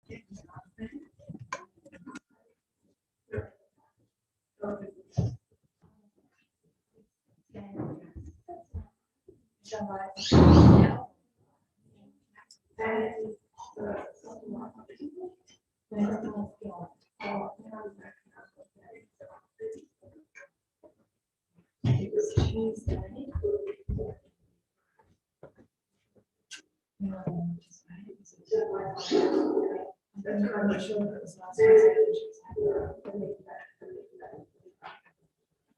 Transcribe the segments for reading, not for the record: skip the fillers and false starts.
I'm not sure if it was last week.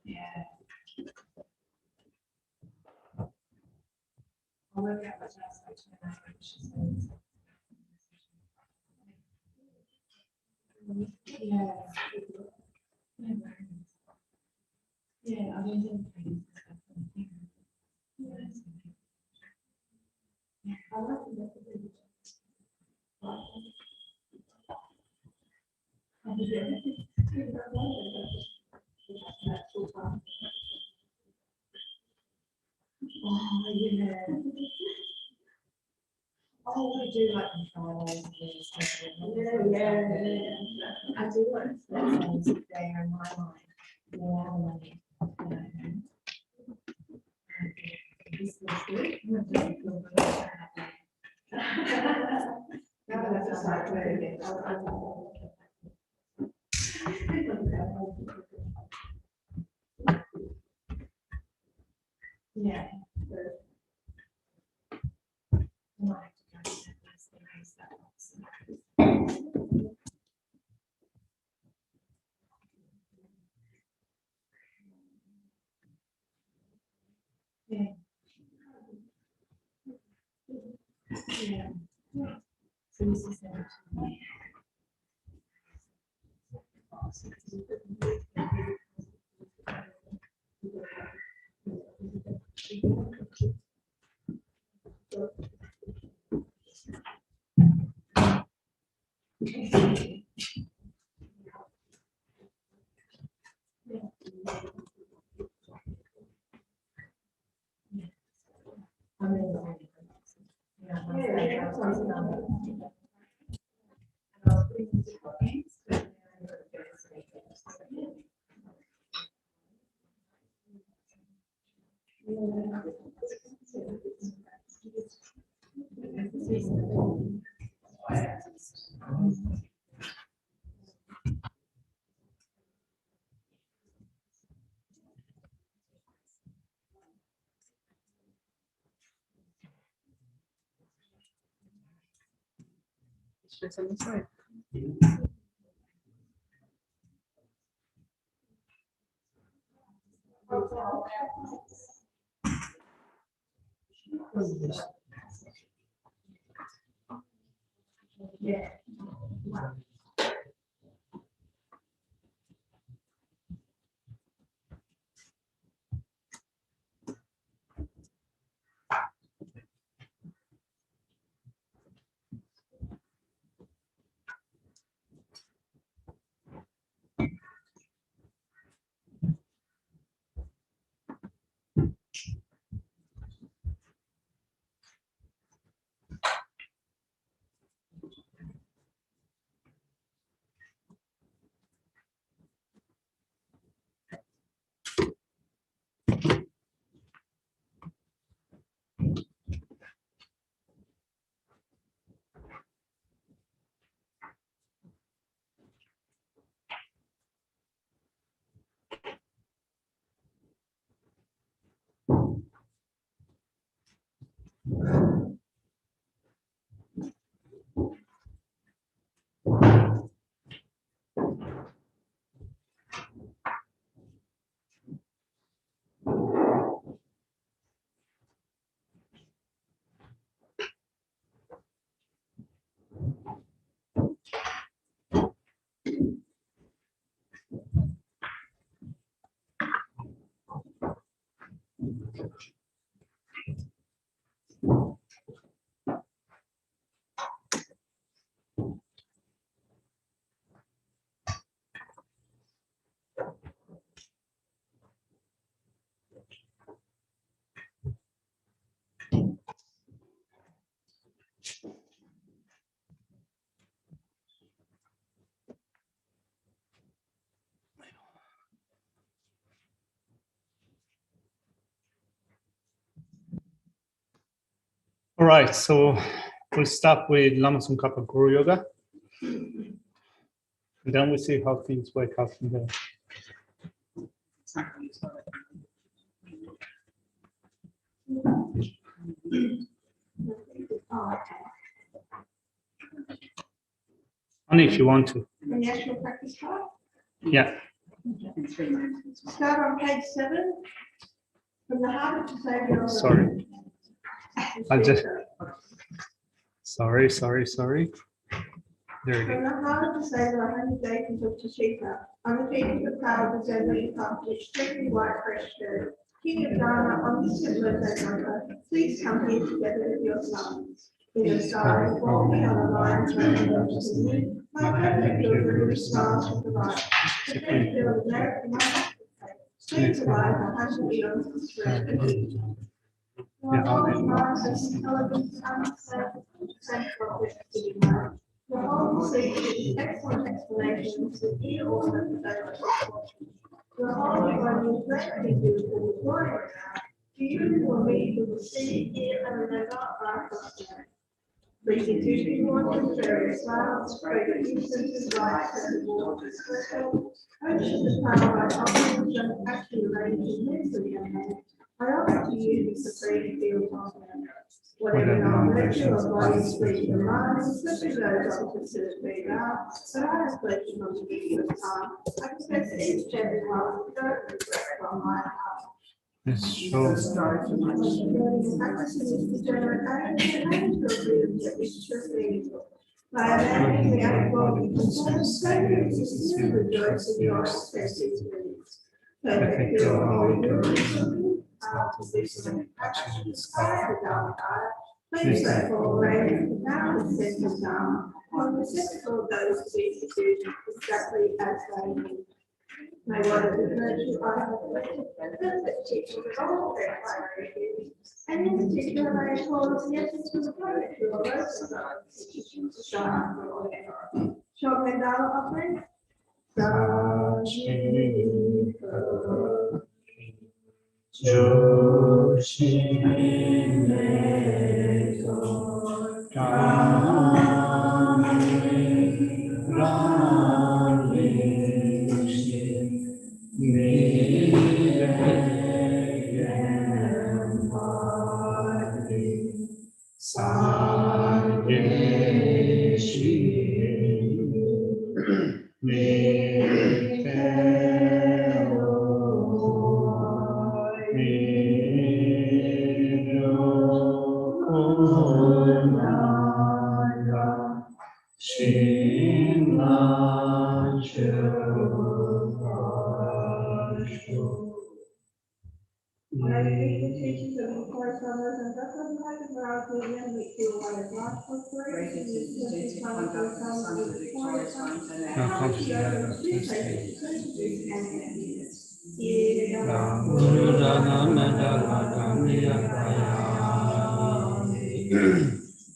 Yeah. I'll look at what last week she says. Yeah. Yeah, I don't think. Yeah, I like the oh, yeah. Oh, we do like controls. Yeah. I do like things there in my mind. This is good. No, that's like very good. Yeah. Yeah. Yeah. So this is It's on the side. yeah. All right, so we'll start with Lama Tsongkhapa Guru Yoga. And then we'll see how things work out from there. Only if you want to. And the actual practice part? Yeah. Start on page 7. From the heart to Savior. Sorry. I'll just. Sorry. There From it the heart of the Savior, 100 acres of Tashika, on the feet of the proud, the Zendli cup, which strictly white fresh skirt. King of Dharma, on the similar number, please come here together with your sons. In the sky, before me on the line, to me, my perfect pilgrim smiles with the light. The faith filled merit in my heart. Please alive, I have to be on the street. The holy minds of intelligence unsaid, central with the mind. The whole secret is excellent explanations with the order of the the Holy One is directly due to the glory. To you will meet who will see, hear, and never are frustrated. Breathing to the waters, various clouds, fragrant incenses rise and the waters threshold. Ocean the power by offerings and accumulating immensely ahead. I offer to you the supreme field of man. Whatever non-virtue of body, speech, and mind, especially those of the considered being out, but I have pledged not to give you a time. I confess each and every one with no regret from my heart. is. Sure. Practicing this degenerate act, and aim to remove the issue of by abandoning the outward concerns, Savior is to rejoice in your expensive needs. Perfect pure holy Guru, after this action inspired the Dharma, please therefore reign now the sense of Dharma on the sensible those to be instituted exactly as they need. May one of the virtue I have collected perfect teaching of all their priorities, and in particular may cause the essence of the poetry or verse of those teachings to shine for all ever. Short Mandala offering.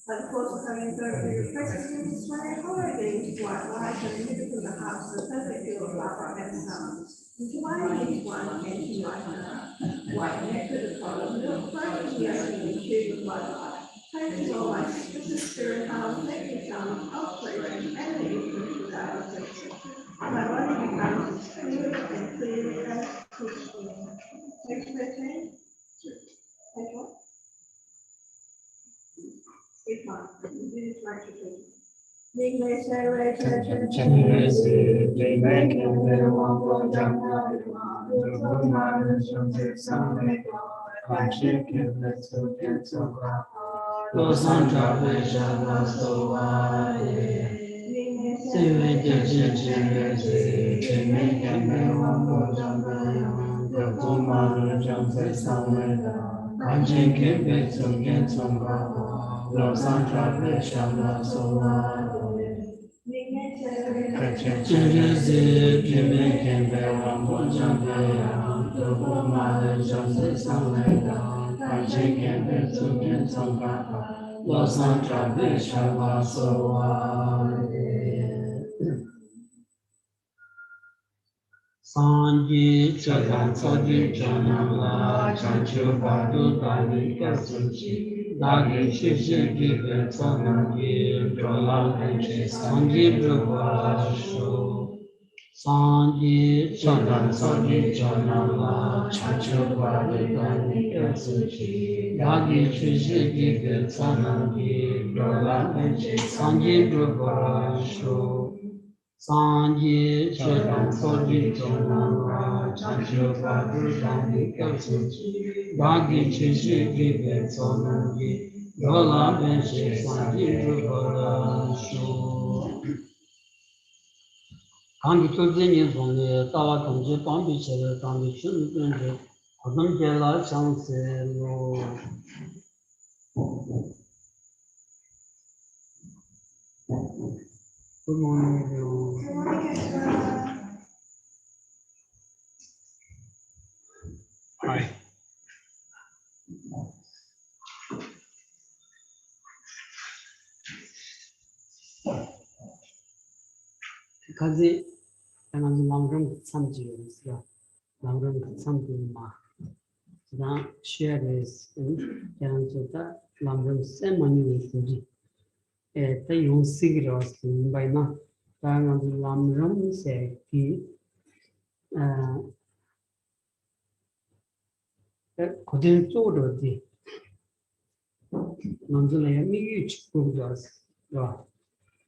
Of course, having therapy requests, when I holiday, white light and live in the house, the perfect field of love and sons. Into my each one came to my white nectar, the color, milk, fresh, the only tube of my life. Praise all my sister's spirit, I'll take the son, I'll praise him, and the infant without affliction. My body becomes as clear and clear as crystal. Page 13. Page what? It's not. It's like Sanji Chagan Sanji Chanala Chanchu Badu Dani Kasunchi Nagi Geshe Gibe Tsanagi Drola Benche Sanji Drupasho Sanji Chandan Sanji Chanala Chanchu Padagani Yatsuchi Nagi Geshe Gibe Tsanagi Drola Benche Sanji Drupasho Sanji Chandan Sanji Chanala Chanchu Padagani Yatsuchi Nagi Geshe Gibe Tsanagi Yola Benche Sanji Drupasho Kangi Tsultrim Zongye Tawa Tongje Pambi Chere Kangi Chun Tunje Kodam Jela Changse Lo Good morning, everyone. Good morning, Ezra. Hi. Kazi Lamrim Samji Lamrim Samji Ma share this in Janjota Lamrim Semani Fuji. The young Sigros by now, Lamrim said he couldn't order the Nonzulay Miguch Bugas.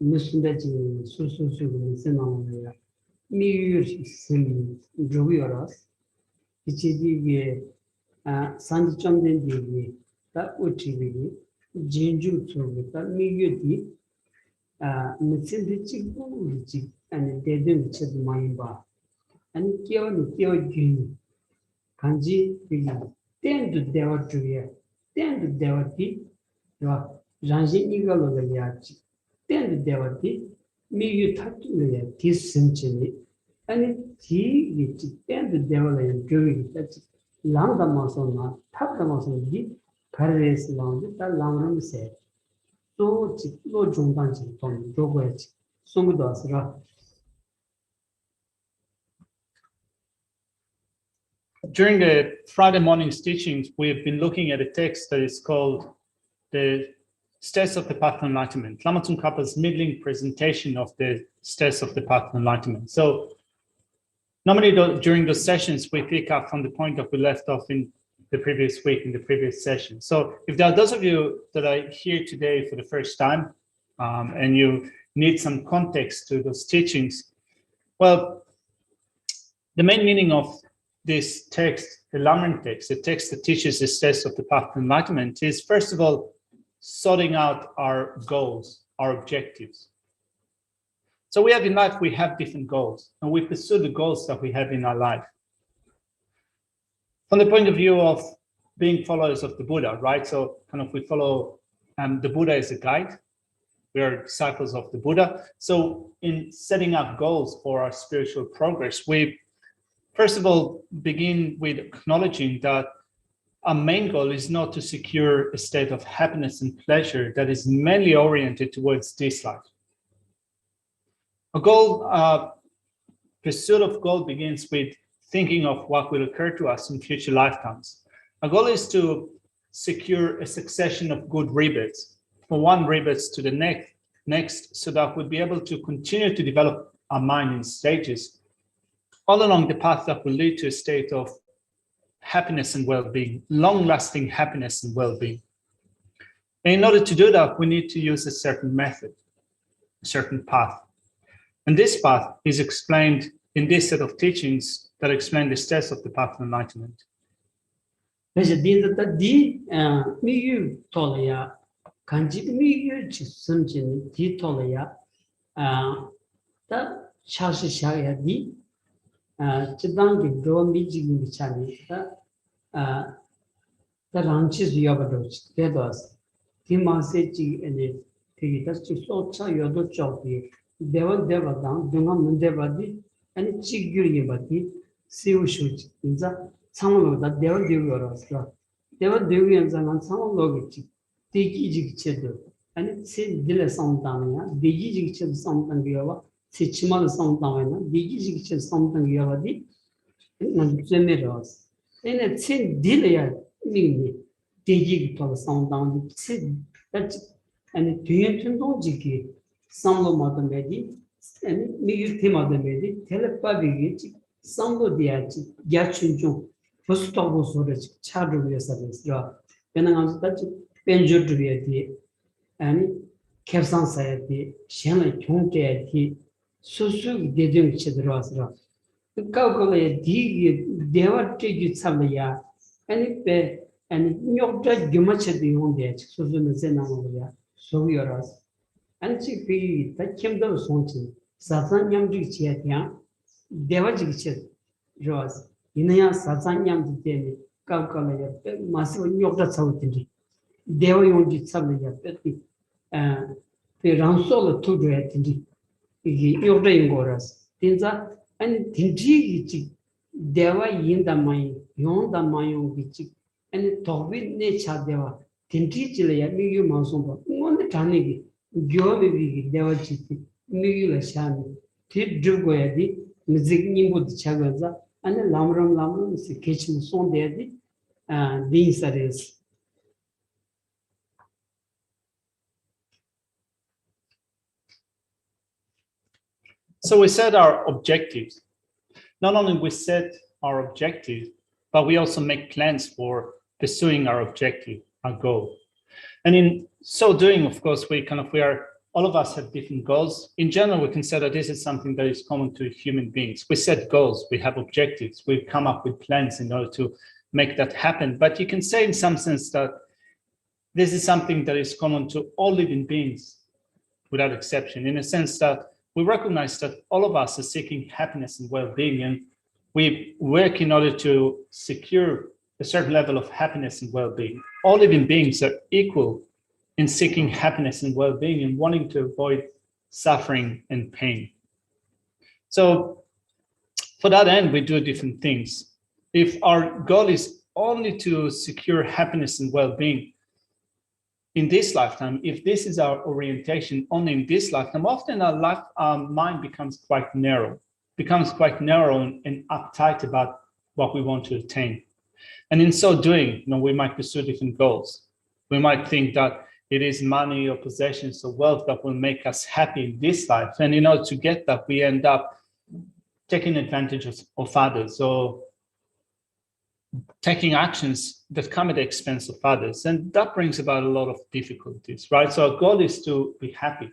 Missionary Susu Senamaya Miyu Sim Drovioras, Ichidi Sanjam Dendi, that Uchi, Jinju to that Miyuti, Mitsindichi, and they didn't check my bar. And Kyo Jin Kanji, then to Deva Julia, then to Devati, Ranji Igalo Yachi, then to Devati, Miyu Tatu, this century, and he then the devil and doing that. Lambda Masona, Tapta Masona, Paris Long, that Lamrim said. So, no Jumbanchi from Jogwet, Sumudas. During the Friday morning's teachings, we've been looking at a text that is called the Steps of the Path to Enlightenment, Lama Tsongkhapa's middling presentation of the Steps of the Path to Enlightenment. So, normally during those sessions, we pick up from the point that we left off in the previous week, in the previous session. So if there are those of you that are here today for the first time and you need some context to those teachings, well, the main meaning of this text, the Lamrim text, the text that teaches the steps of the path to enlightenment, is first of all, sorting out our goals, our objectives. So we have in life, we have different goals, and we pursue the goals that we have in our life. From the point of view of being followers of the Buddha, right? So kind of we follow the Buddha as a guide. We are disciples of the Buddha. So in setting up goals for our spiritual progress, we first of all begin with acknowledging that our main goal is not to secure a state of happiness and pleasure that is mainly oriented towards this life. A goal, pursuit of goal begins with thinking of what will occur to us in future lifetimes. Our goal is to secure a succession of good rebirths, from one rebirth to the next, so that we'll be able to continue to develop our mind in stages, all along the path that will lead to a state of happiness and well-being, long-lasting happiness and well-being. And in order to do that, we need to use a certain method, a certain path. And this path is explained in this set of teachings that explain the steps of the path to enlightenment. Devan Devadam, Dunham Devadi, and Chiguri Bati, Siu Shuch, in the Samuel that Devan Devurasla. Devan Devians and some logic, Tiki Cheddar, and it said Dilla Soundamina, Digi Chid Soundangava, Sichimal Soundamina, Digi Chid Soundangavadi, and Generals. And it said Dilla Mini, 대기 더 상당 and 뒤에 동지기 상로 마담에디 and 미유 테마담에디 텔레파비기 상로 디아지 야춘중 포스토고 소르지 차르 위해서죠. 배낭한 같이 벤저드리에디 and 캡산 사야디 셴의 총계디 수수 대중 치들어서 그거에 디 대화되기 참이야 아니 배 아니 녀자 규마체도 용데 수수는 세나고야 소위어라서 아니 그 다침도 손치 사상냠지 지야냐 대화지기 치 좋아서 이내야 사상냠지 때문에 까까에 마스 녀자 차우든지 대화 용지 참이야 뺏기 그 랑솔 투드에 든지 이게 녀자인 거라서 진짜 and tinji dewa yinda mai yonda mayo gichi and tobi ne cha dewa tinji chile ya mi yu ma so ba ngon tane gi gyo bi dewa chi mi yu la shan ti drugo ya di music ni mo cha ga za and lamram se kechim son de di din sares. So we set our objectives. Not only we set our objectives, but we also make plans for pursuing our objective, our goal. And in so doing, of course, all of us have different goals. In general, we can say that this is something that is common to human beings. We set goals, we have objectives, we come up with plans in order to make that happen. But you can say in some sense that this is something that is common to all living beings without exception, in a sense that we recognize that all of us are seeking happiness and well-being, and we work in order to secure a certain level of happiness and well-being. All living beings are equal in seeking happiness and well-being and wanting to avoid suffering and pain. So for that end, we do different things. If our goal is only to secure happiness and well-being in this lifetime, if this is our orientation only in this lifetime, often our mind becomes quite narrow and uptight about what we want to attain. And in so doing, we might pursue different goals. We might think that it is money or possessions or wealth that will make us happy in this life. And in order to get that, we end up taking advantage of others or taking actions that come at the expense of others. And that brings about a lot of difficulties, right? So our goal is to be happy,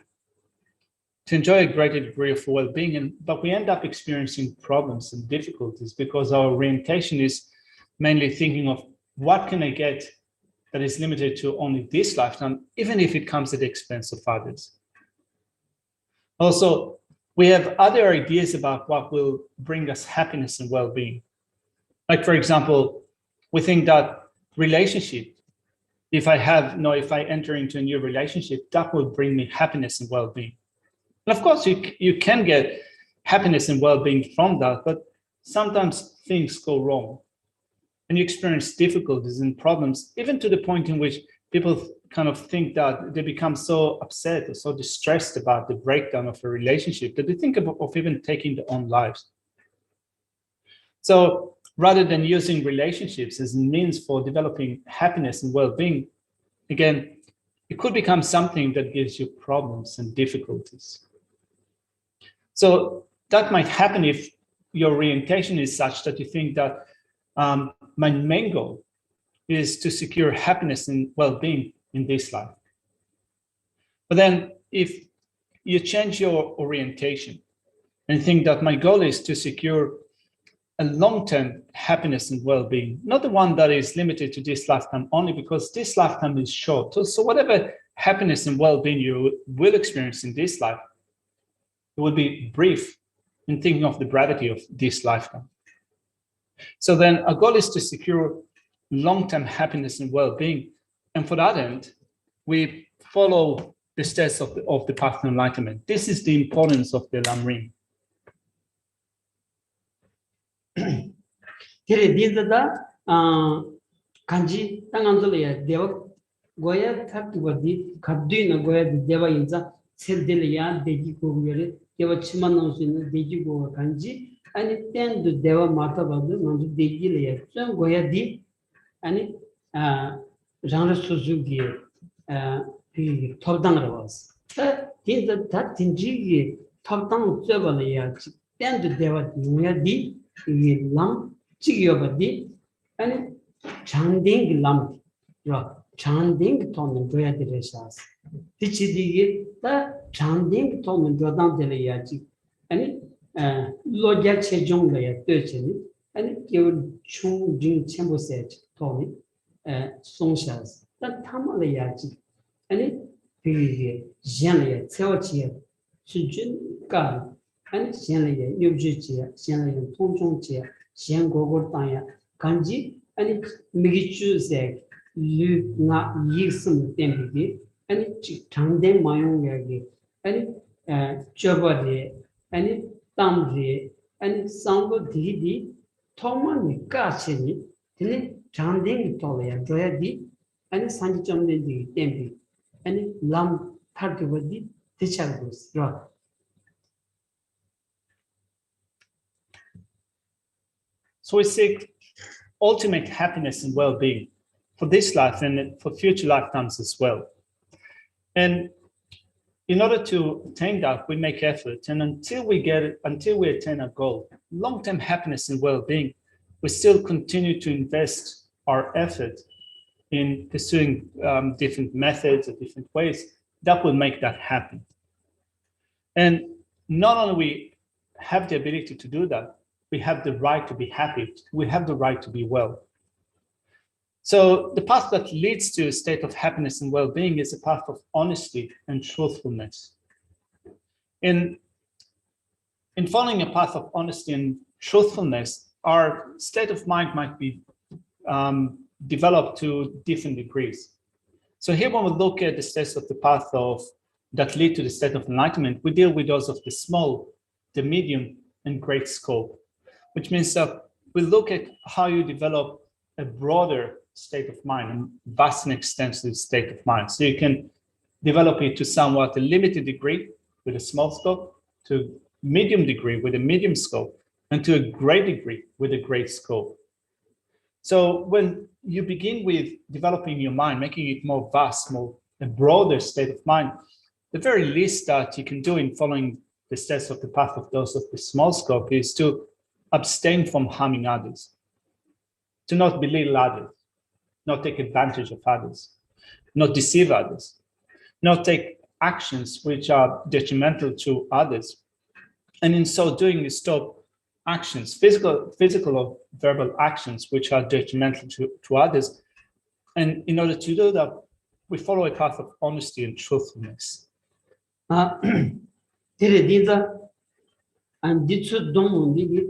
to enjoy a greater degree of well-being, but we end up experiencing problems and difficulties because our orientation is mainly thinking of what can I get that is limited to only this lifetime, even if it comes at the expense of others. Also, we have other ideas about what will bring us happiness and well-being. Like, for example, we think that relationship, if I enter into a new relationship, that will bring me happiness and well-being. And of course, you can get happiness and well-being from that, but sometimes things go wrong and you experience difficulties and problems, even to the point in which people kind of think that they become so upset or so distressed about the breakdown of a relationship that they think of even taking their own lives. So rather than using relationships as a means for developing happiness and well-being, again, it could become something that gives you problems and difficulties. So that might happen if your orientation is such that you think that my main goal is to secure happiness and well-being in this life. But then if you change your orientation and think that my goal is to secure a long-term happiness and well-being, not the one that is limited to this lifetime only, because this lifetime is short. So whatever happiness and well-being you will experience in this life, it will be brief in thinking of the brevity of this lifetime. So then our goal is to secure long-term happiness and well-being. And for that end, we follow the steps of the path to enlightenment. This is the importance of the Lamrim. 간지 땅안들이야 대와 고야 탑디버디 갑디나 고야 대와 인자 셀들이야 대기고를 대와 치만 나올 수 있는 대기고 간지 아니 땐도 대와 마타바도 먼저 대기를 좀 고야디 아니 장르 수수기 그 톱당으로 왔어. 진짜 다 진지기 톱당 쩌버려야 땐도 대화 중요하디 이람 지겨버디 아니 장딩 람 장딩 돈은 줘야 되겠어. 뒤치디기 다 장딩 돈은 줘당 되려야지. 아니 로자 체종거야 뜻이 아니 기본 충진 첨부세 돈이 송샤스 다 탐을해야지 아니 비리게 전에 세워지에 수준가 아니 전에 유지지에 전에 통종지에 전국을 땅에 간지 아니 미기주세 류나 이익성 때문에 아니 장된 마용력이 아니 저버리 아니 땀리 아니 상고 디디 통만이 까치니 근데 장된 돌아야 줘야지 아니 산지점된 게 때문에 아니 람 타르고디 대차고 있어. So we seek ultimate happiness and well-being for this life and for future lifetimes as well. And in order to attain that, we make effort. And until we attain our goal, long-term happiness and well-being, we still continue to invest our effort in pursuing different methods or different ways that will make that happen. And not only we have the ability to do that, we have the right to be happy. We have the right to be well. So the path that leads to a state of happiness and well-being is a path of honesty and truthfulness. In following a path of honesty and truthfulness, our state of mind might be developed to different degrees. So here, when we look at the steps of the path that lead to the state of enlightenment, we deal with those of the small, the medium, and great scope, which means that we look at how you develop a broader state of mind, a vast and extensive state of mind. So you can develop it to somewhat a limited degree with a small scope, to medium degree with a medium scope, and to a great degree with a great scope. So when you begin with developing your mind, making it more vast, more a broader state of mind, the very least that you can do in following the steps of the path of those of the small scope is to abstain from harming others, to not belittle others, not take advantage of others, not deceive others, not take actions which are detrimental to others. And in so doing, you stop actions, physical or verbal actions, which are detrimental to others. And in order to do that, we follow a path of honesty and truthfulness. And this should don't need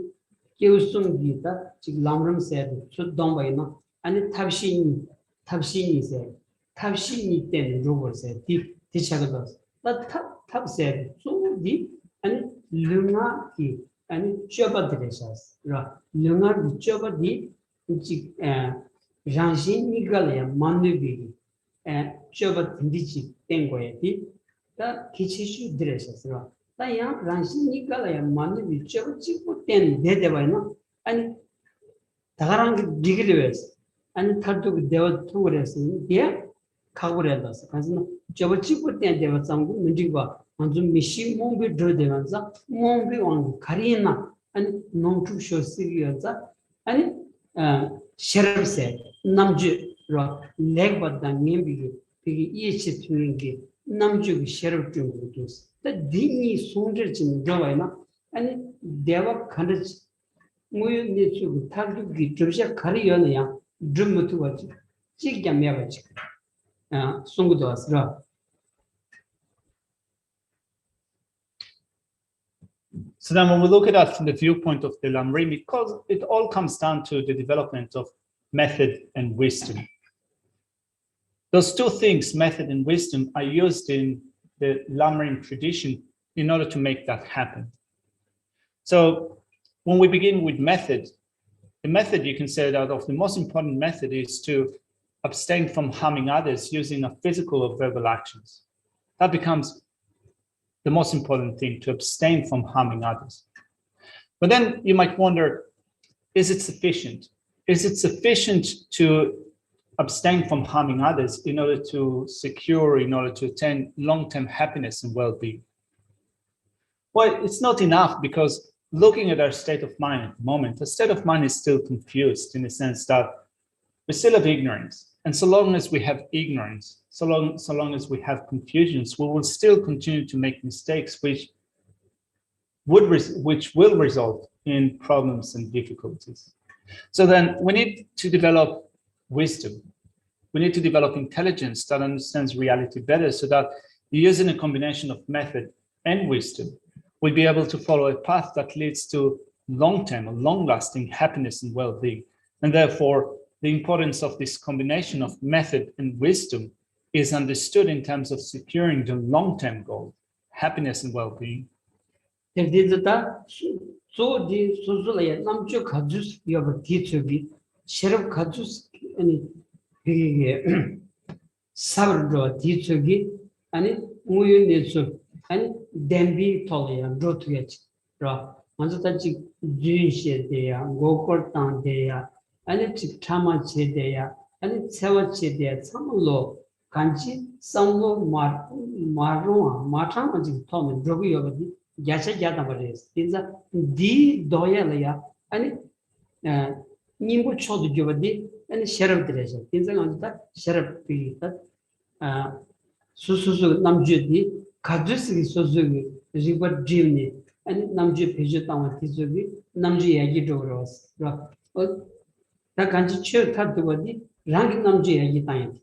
Gita, Lamrim said, should don't buy no, and Tabshini said, Tabshini then Rover said, deep Tichagados. But Tab said, so deep and Luna and Choba Dressas, Luna Choba deep, Janjin Nigalia, Mandubi, and Choba Tindichi, Tengueti, the Kichishi dresses. Taya Ransin Nigalaya Manu with Chochi ten Dedevino and Tagarang Digrives and Tartu Deva Tours in here, Kaguredas, Chochi put ten Deva Sangu Mujiba, and Mishi Mombi Drodevanza, Mombi on Karina, and non to show Siriaza, and Sheriff said, Namju leg but the name each swinging, Namju Sheriff to the Dini Sunday in Joanna, and Deva Kandich Muyu need to tag to get Joseph Karionia, Drum to watch Chigamavich, Sungudas. So then when we look at that from the viewpoint of the Lamrim, it all comes down to the development of method and wisdom. Those two things, method and wisdom, are used in the Lamrim tradition in order to make that happen. So when we begin with method, the method, you can say that of the most important method is to abstain from harming others using a physical or verbal actions. That becomes the most important thing, to abstain from harming others. But then you might wonder, is it sufficient? Is it sufficient to abstain from harming others in order to secure, in order to attain long-term happiness and well-being. Well, it's not enough, because looking at our state of mind at the moment, the state of mind is still confused in the sense that we still have ignorance. And so long as we have ignorance, so long as we have confusions, we will still continue to make mistakes, which will result in problems and difficulties. So then we need to develop wisdom. We need to develop intelligence that understands reality better, so that using a combination of method and wisdom, we'll be able to follow a path that leads to long-term or long-lasting happiness and well-being. And therefore, the importance of this combination of method and wisdom is understood in terms of securing the long-term goal, happiness and well-being. And then be tolerant, draw to it. Once that you shed there, go court down there, and it's Tama there, and it's Sevache there, some low, Kanchi, some low Marua, Matamaji, Tom, and Drogi over the Geshe Yatamares. It's a D Doyalia, and Nimbu Chod Jovadi, and Sheriff Dresser. Things on that Sheriff Peter Susu Namjudi. Kadusi Suzuki, River Jimny, and Namji Pijatan Tizuki, Namji Agidoros. The country church had the body, ranking Namji Agitan.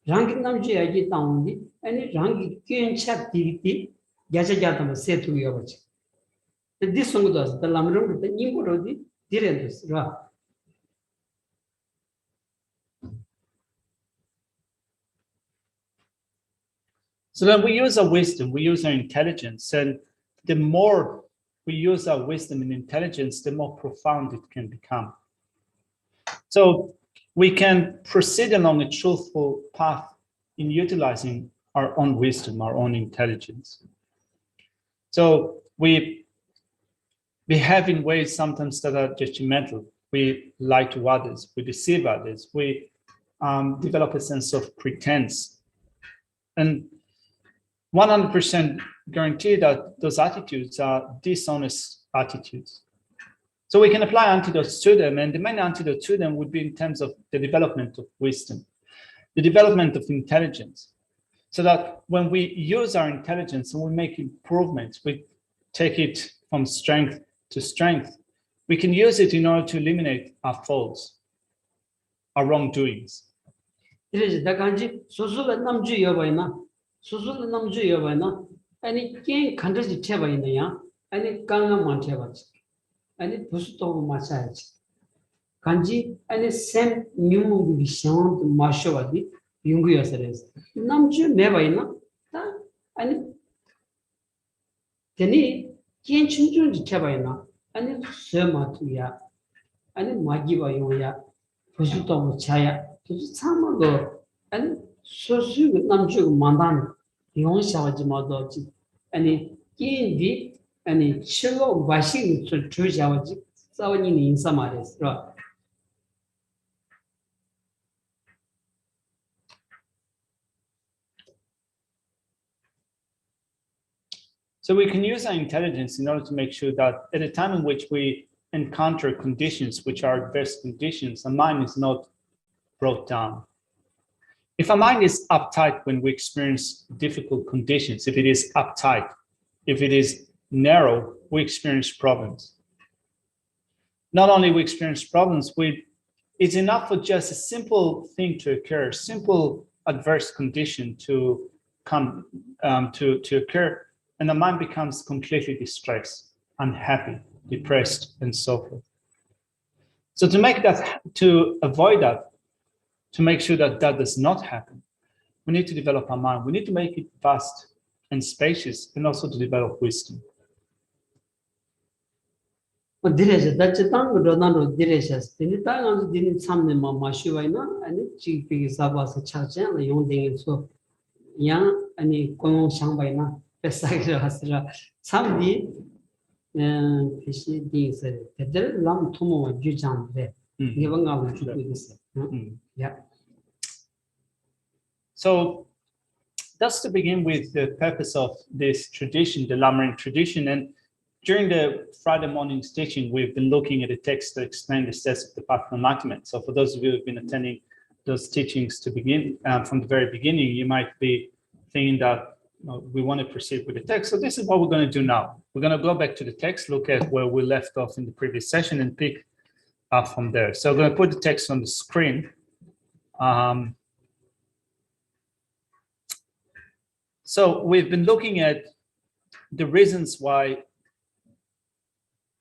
Ranking Namji Agitan, and ranking Kin Chat TV, Gajatam said to your watch. This song does the Lamrim, the Nimurodi, didn't. So then we use our wisdom, we use our intelligence, and the more we use our wisdom and intelligence, the more profound it can become. So we can proceed along a truthful path in utilizing our own wisdom, our own intelligence. So we behave in ways sometimes that are judgmental. We lie to others, we deceive others, we develop a sense of pretense. And 100% guarantee that those attitudes are dishonest attitudes. So we can apply antidotes to them, and the main antidote to them would be in terms of the development of wisdom, the development of intelligence, so that when we use our intelligence and we make improvements, we take it from strength to strength, we can use it in order to eliminate our faults, our wrongdoings. It is the country, Susul Namju Yavana, and it came countries to Tevana, and it Ganga Montevach, and it pushed over Masaj. Kanji, and it sent new Vishant Mashavadi, Yungu Yasares. Namju Nevana, and Teni, Ken Chunju to Tevana, and it Sermatuya, and it Magiva Yoya, Pusuto Chaya, to some of and so soon Namju Mandan, the own Shawaji Madoji, and it Kindi, and it Chill washing to Shawaji, Sawani in Samaris. So we can use our intelligence in order to make sure that at a time in which we encounter conditions which are adverse conditions, our mind is not brought down. If our mind is uptight when we experience difficult conditions, if it is uptight, if it is narrow, we experience problems. Not only we experience problems, it's enough for just a simple thing to occur, simple adverse condition to come to occur, and the mind becomes completely distressed, unhappy, depressed, and so forth. So to avoid that, to make sure that that does not happen, we need to develop our mind. We need to make it vast and spacious, and also to develop wisdom. Direja, that's a tongue, Ronaldo Direcias. The Italians didn't summon Mamma Shuvaina, and it cheap is about the church and the young thing. So, young and a Kong Shangbaina, Pesaka Hasra. Some did, Fishy things, the Lam Tomo, Jujan, there. Given out to do this. Yeah. So that's to begin with the purpose of this tradition, the Lamrim tradition. And during the Friday morning's teaching, we've been looking at the text to explain the steps of the path of enlightenment. So for those of you who've been attending those teachings to begin from the very beginning, you might be thinking that we want to proceed with the text. So this is what we're going to do now. We're going to go back to the text, look at where we left off in the previous session, and pick up from there. So I'm going to put the text on the screen. So we've been looking at the reasons why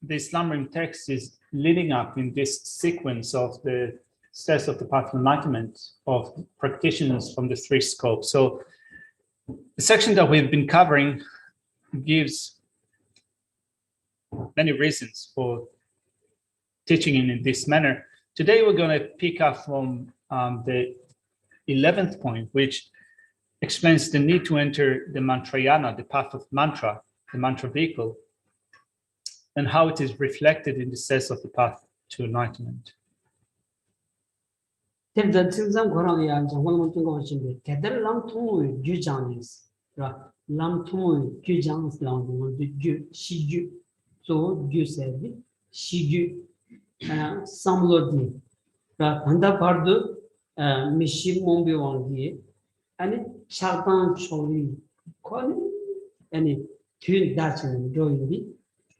this Lamrim text is leading up in this sequence of the steps of the path of enlightenment of practitioners from the three scopes. So the section that we've been covering gives many reasons for teaching in this manner. Today we're going to pick up from the 11th point, which explains the need to enter the mantrayana, the path of mantra, the mantra vehicle, and how it is reflected in the steps of the path to enlightenment. 대단 증상 고랑이야 정말 좀 것인데 대단 람통의 규장이스 그러니까 람통의 규장스라는 주 시주 또 규세비 시주 삼로디 그러니까 반다바르도 미시 몽비왕기 아니 차단 초리 권 아니 튠 다치는 조인디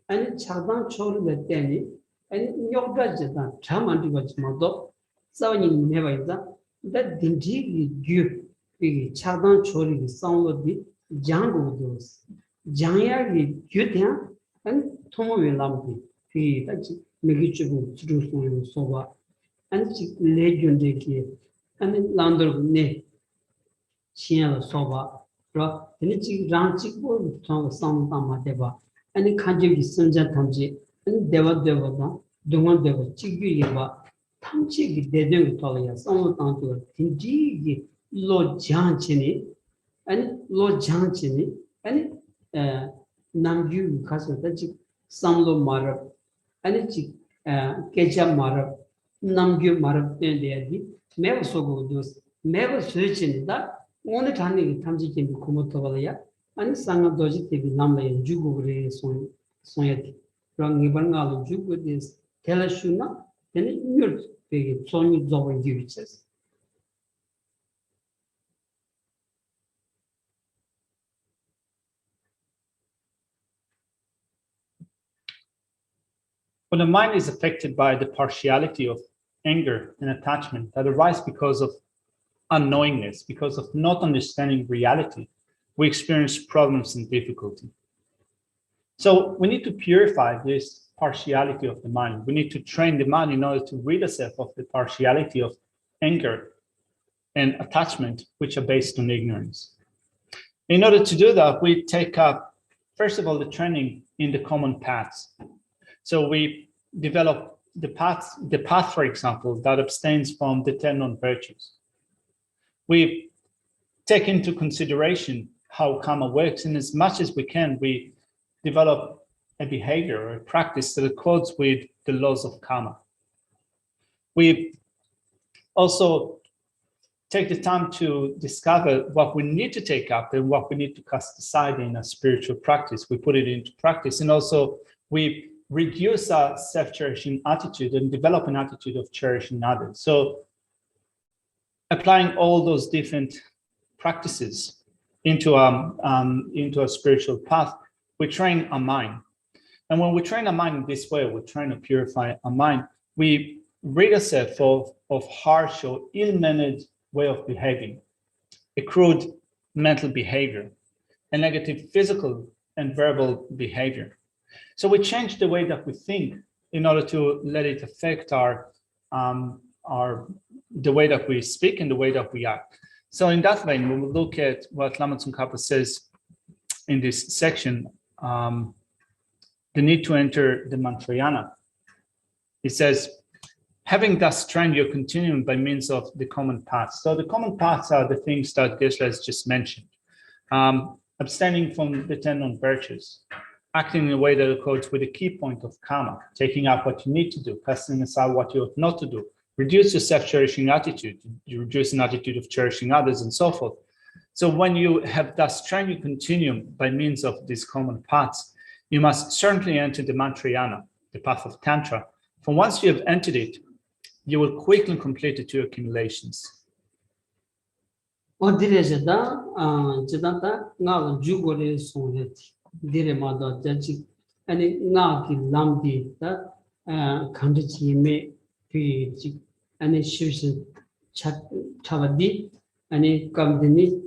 아니 차단 초리를 때니 아니 욕가지다 참안 되거지만도 싸우니 내봐이다 다 딘지 규 이 차단 초리 상로디 장고도 장야기 규대야 아니 통모에 남기 이 같이 메기주고 주루소는 소바 아니 레전드기 아니 란더네 시야로 소바 그러 되니 랑치고 통 상담마대바 아니 간직이 선자 탐지 아니 대화대화다 동원대화 지규예바 탐지기 대대로 돌아야 상담도 딘지기 로장치니 아니 로장치니 아니 남주 가서 다지 상로 마르 아니 지 계자 마르 남주 마르 때야지 매우 소고도 매우 스위치니다 오늘 단위 탐지기 고모토가야 아니 상도지 때비 남라에 주고 그래 손야지 그런 이번가로 주고 this 텔레슈나 되니 뉴르 되게 손이 좋은 기위체스 When the mind is affected by the partiality of anger and attachment that arise because of unknowingness, because of not understanding reality, we experience problems and difficulty. So we need to purify this partiality of the mind. We need to train the mind in order to rid ourselves of the partiality of anger and attachment, which are based on ignorance. In order to do that, we take up, first of all, the training in the common paths. So we develop the path, for example, that abstains from the 10 non-virtues. We take into consideration how karma works, and as much as we can, we develop a behavior or a practice that accords with the laws of karma. We also take the time to discover what we need to take up and what we need to cast aside in a spiritual practice. We put it into practice, and also we reduce our self-cherishing attitude and develop an attitude of cherishing others. So applying all those different practices into a spiritual path, we train our mind. And when we train our mind in this way, we trying to purify our mind, we rid ourselves of harsh or ill-mannered way of behaving, a crude mental behavior, a negative physical and verbal behavior. So we change the way that we think in order to let it affect the way that we speak and the way that we act. So in that vein, we will look at what Lama Tsongkhapa says in this section, the need to enter the mantrayana. He says, having thus trained your continuum by means of the common paths. So the common paths are the things that Geshe has just mentioned. Abstaining from the 10 non-virtues, acting in a way that accords with the key point of karma, taking up what you need to do, casting aside what you ought not to do, reduce your self-cherishing attitude, you reduce an attitude of cherishing others and so forth. So when you have thus trained your continuum by means of these common paths, you must certainly enter the Mantrayana, the path of Tantra. For once you have entered it, you will quickly complete the two accumulations. 어디에서다 저다다 나가 주고를 소리 디레마다 자지 아니 나기 남디다 간지치메 피지 아니 쉬시 차바디 아니 감드니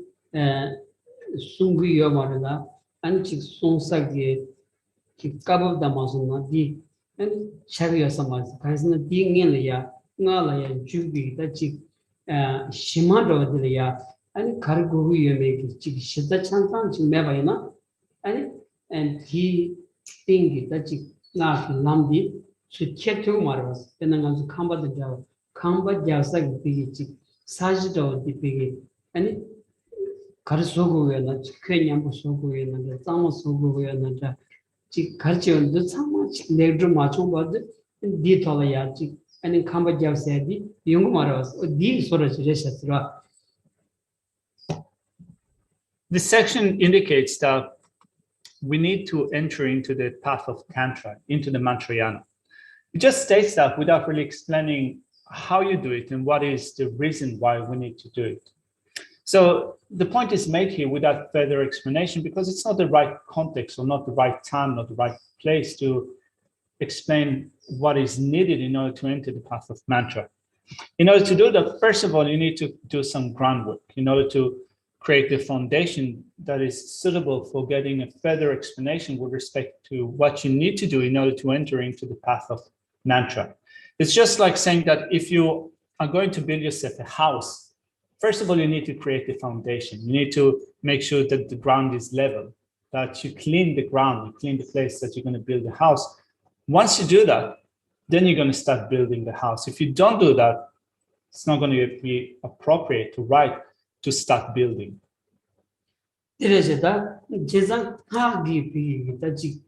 숭구여 말이다 아니 즉 송사기에 까보다 마서나 디 아니 차비여서 말서 가서 딩엘이야 나라야 주비다 즉 심하더들이야 아니 가르고 위에메기 즉 시다 찬상 즉 매바이나 아니 and he thinking that 나 남디 수치토 말아서 되는 거 캄바도 자 캄바 자사기 비기 사지도 비기 아니 가르소고에나 그냥 소고에나 짱모 소고에나 즉 가르치는데 참마 내도 맞춰 봐도 디토라야 즉 아니 캄바 자사디 용 말아서 디 소라지레샤스라. This section indicates that we need to enter into the path of Tantra, into the Mantrayana. It just states that without really explaining how you do it and what is the reason why we need to do it. So the point is made here without further explanation because it's not the right context or not the right time, not the right place to explain what is needed in order to enter the path of mantra. In order to do that, first of all, you need to do some groundwork in order to create the foundation that is suitable for getting a further explanation with respect to what you need to do in order to enter into the path of mantra. It's just like saying that if you are going to build yourself a house, first of all, you need to create the foundation. You need to make sure that the ground is level, that you clean the ground, you clean the place that you're going to build the house. Once you do that, then you're going to start building the house. If you don't do that, it's not going to be appropriate to right to start building. 이래서다 제상 하기 비기다 지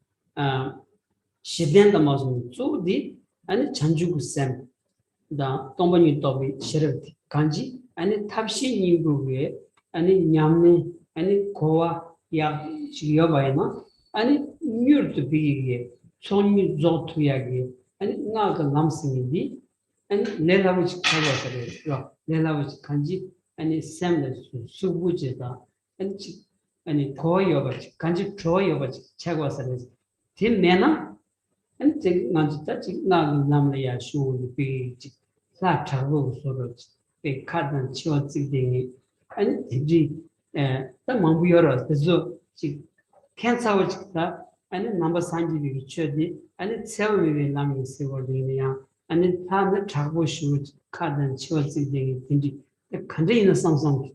시된다 마좀 쪼디 아니 잔주고 쌤다 동번이 또비 시르티 간지 아니 탑시 님부에 아니 냠네 아니 고와 야 지여바이나 아니 뉴르트 비기게 손이 조투야게 아니 나가 남승이디 아니 내가부지 가져서요 내가부지 간지 아니 샘을 수부지다 아니 고여버지 간지 조여버지 채고서는 팀내나 아니 제가한테 나 남래야 쇼비 사차고 소로 에 카든 치워지딩이 아니 이제 다 망부여러 그래서 지 캔서워지다 아니 넘버 산지비 쳐디 아니 세월이 남이 세월이냐 아니 다는 자고 쇼 카든 치워지딩이 딘지 간제 있는 상상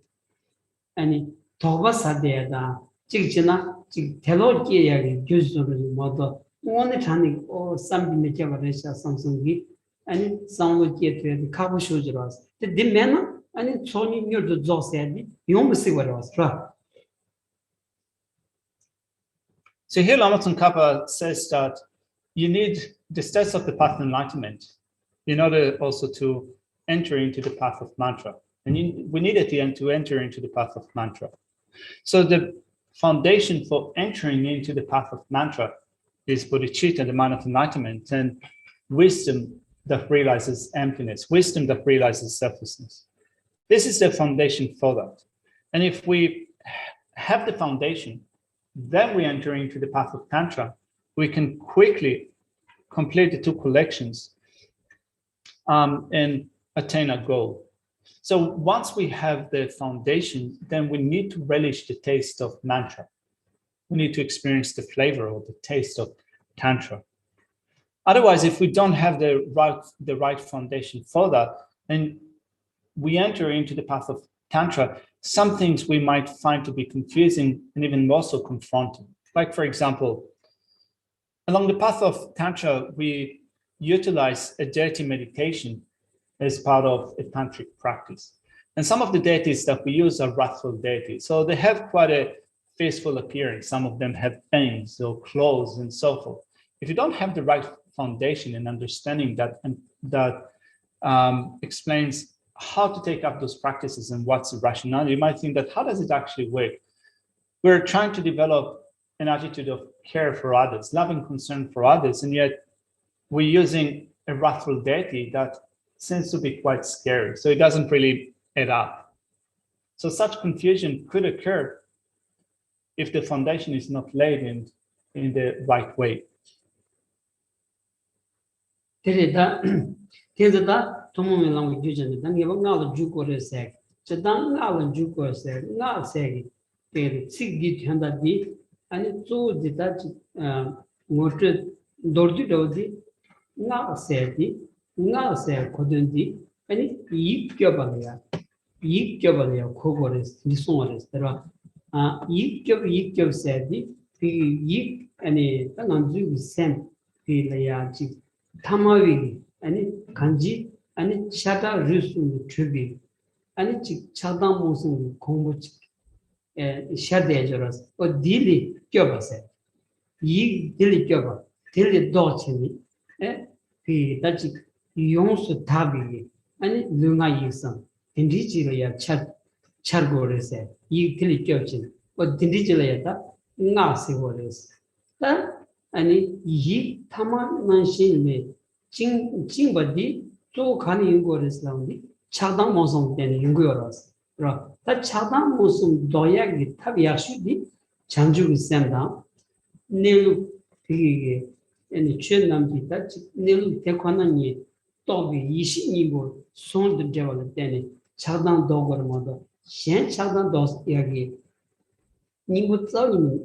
아니 도바사데다 지금이나 지금 대로기야기 교수를 모두 오늘 전에 삼비메 제바레샤 상상기 아니 상로기에 되게 가고 싶어지러 근데 맨은 아니 손이 녀도 조세야지 용무시 걸어서 So here Lama Tsongkhapa says that you need the steps of the path of enlightenment in order also to enter into the path of mantra. And we need at the end to enter into the path of mantra. So the foundation for entering into the path of mantra is bodhicitta, the mind of enlightenment, and wisdom that realizes emptiness, wisdom that realizes selflessness. This is the foundation for that. And if we have the foundation, then we enter into the path of tantra, we can quickly complete the two collections and attain a goal. So once we have the foundation, then we need to relish the taste of mantra. We need to experience the flavor or the taste of tantra. Otherwise, if we don't have the right foundation for that, then we enter into the path of tantra, some things we might find to be confusing and even more so confronting. Like, for example, along the path of tantra, we utilize a deity meditation as part of a tantric practice. And some of the deities that we use are wrathful deities. So they have quite a faithful appearance. Some of them have fangs or claws and so forth. If you don't have the right foundation and understanding that explains how to take up those practices and what's the rationale. You might think that how does it actually work? We're trying to develop an attitude of care for others, loving concern for others, and yet we're using a wrathful deity that seems to be quite scary. So it doesn't really add up. So such confusion could occur if the foundation is not laid in the right way. Tamawi, and kanji, and shata rusu tribi, and chadam musum kombuch, shadejoras, or dili jobase. Yi dili joba, dili dochini, the Dutch yonsu tabi, and lunga yisam, indigeria chargores, yi dili jochin, or dindigilia, nasi wores. Ani yi tama nanshin me jing badi to kani yungores laundi chadang mosong den yungoras ra ta chadang mosong doyagi tabiyashi di chanju semda nelu pigi ani chen namdi ta nelu tekwanani tobi yishi nibo son de develop den chadang dogor modo shen chadang dos yagi nibo tsawni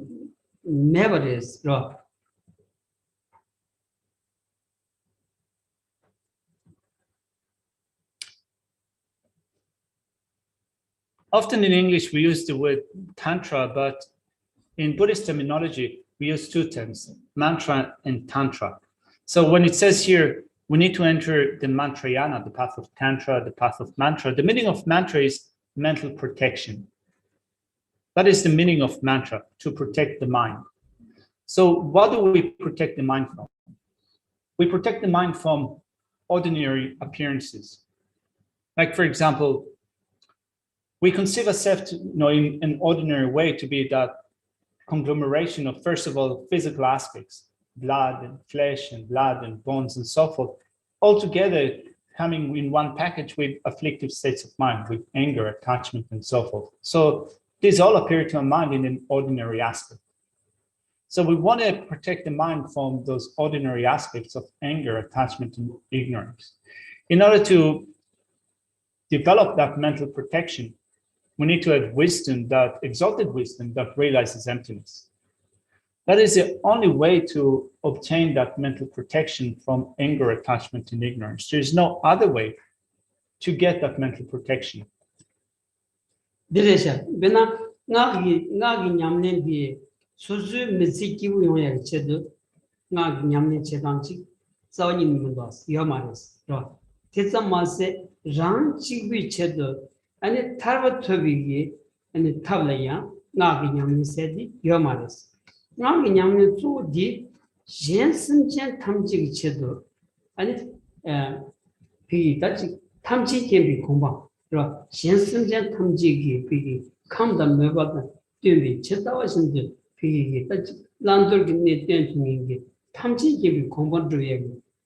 never is ra. Often in English, we use the word tantra, but in Buddhist terminology, we use two terms, mantra and tantra. So when it says here, we need to enter the mantrayana, the path of tantra, the path of mantra. The meaning of mantra is mental protection. That is the meaning of mantra, to protect the mind. So what do we protect the mind from? We protect the mind from ordinary appearances. Like, for example, we conceive ourselves in an ordinary way to be that conglomeration of, first of all, physical aspects, blood and flesh and blood and bones and so forth, all together coming in one package with afflictive states of mind, with anger, attachment, and so forth. So these all appear to our mind in an ordinary aspect. So we want to protect the mind from those ordinary aspects of anger, attachment, and ignorance. In order to develop that mental protection, we need to have wisdom, that exalted wisdom that realizes emptiness. That is the only way to obtain that mental protection from anger, attachment, and ignorance. There is no other way to get that mental protection. Diresha, bena ngagi nyamne bi suzu miziki uyoya chedu ngagi nyamne chedanchi zawni mundas yomares ro tetsa mase ran chigbi chedu ani tarva tobigi ani tablaya ngagi nyamne sedi yomares ngagi nyamne zu di jensim jen tamjigi chedu ani pi dachi tamji kembi komba ro jensim jen tamjigi pi kamda mebada dübi chetawaşındı pi dachi landurgi ne dentungi tamji kembi komba duye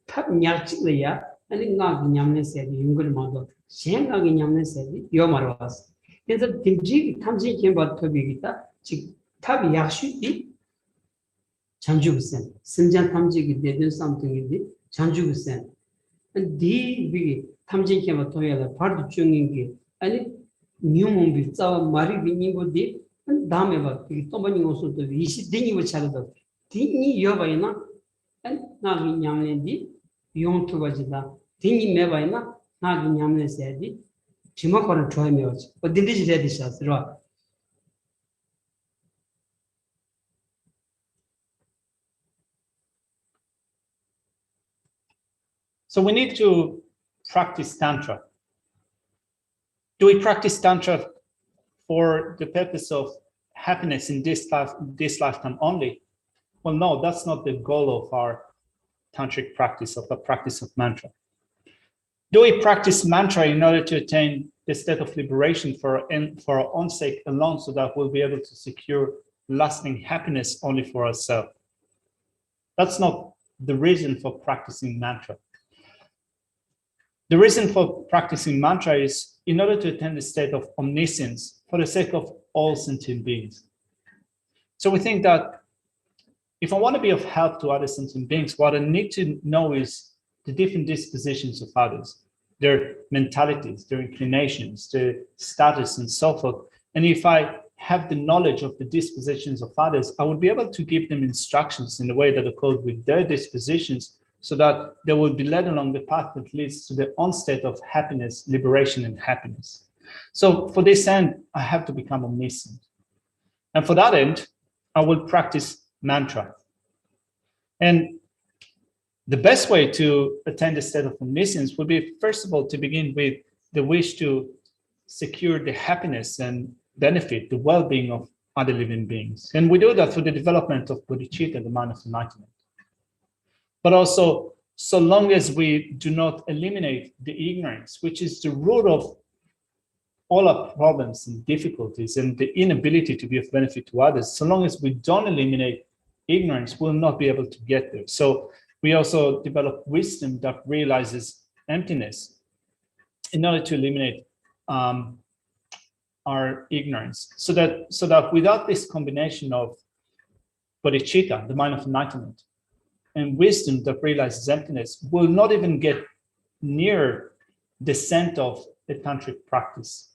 tab nyarchikleya ani ngagi nyamne sedi yungul mado 생각이 냠내세디 요마로스 그래서 딘지 탐지 캠바 토비기다 즉 탑이 약수디 장주부센 심장 탐지기 되는 something이디 장주부센 디 비기 탐지 캠바 토야라 파르 중인기 아니 뉴몬비 짜와 마리 비니고디 다음에 봐 이 또바니 오서도 20딩이 차려도 딩이 여바이나 안 나기 냠내디 용투바지다 딩이 매바이나 나기 냠네 세디 지마코는 좋아해요지 어딘지 세디샤스로 So we need to practice tantra. Do we practice tantra for the purpose of happiness in this lifetime only? Well, no, that's not the goal of our tantric practice, of the practice of mantra. Do we practice mantra in order to attain the state of liberation for our own sake alone, so that we'll be able to secure lasting happiness only for ourselves? That's not the reason for practicing mantra. The reason for practicing mantra is in order to attain the state of omniscience for the sake of all sentient beings. So we think that if I want to be of help to other sentient beings, what I need to know is the different dispositions of others, their mentalities, their inclinations, their status, and so forth. And if I have the knowledge of the dispositions of others, I would be able to give them instructions in a way that accord with their dispositions, so that they will be led along the path that leads to their own state of happiness, liberation, and happiness. So for this end, I have to become omniscient. And for that end, I will practice mantra. And the best way to attain the state of omniscience would be, first of all, to begin with the wish to secure the happiness and benefit, the well-being of other living beings. And we do that through the development of bodhicitta, the mind of enlightenment. But also, so long as we do not eliminate the ignorance, which is the root of all our problems and difficulties and the inability to be of benefit to others, so long as we don't eliminate ignorance, we'll not be able to get there. So we also develop wisdom that realizes emptiness in order to eliminate our ignorance, so that without this combination of bodhicitta, the mind of enlightenment, and wisdom that realizes emptiness, we'll not even get near the scent of the tantric practice.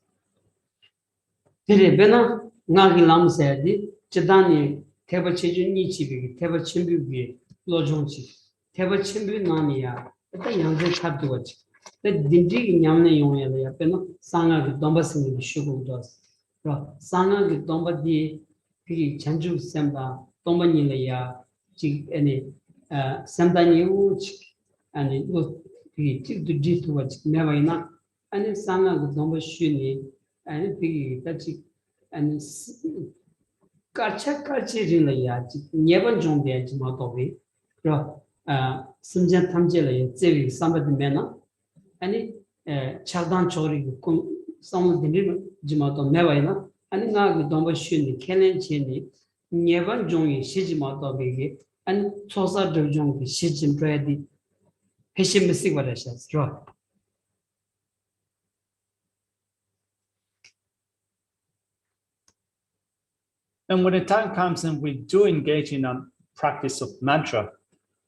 And when the time comes and we do engage in a practice of mantra,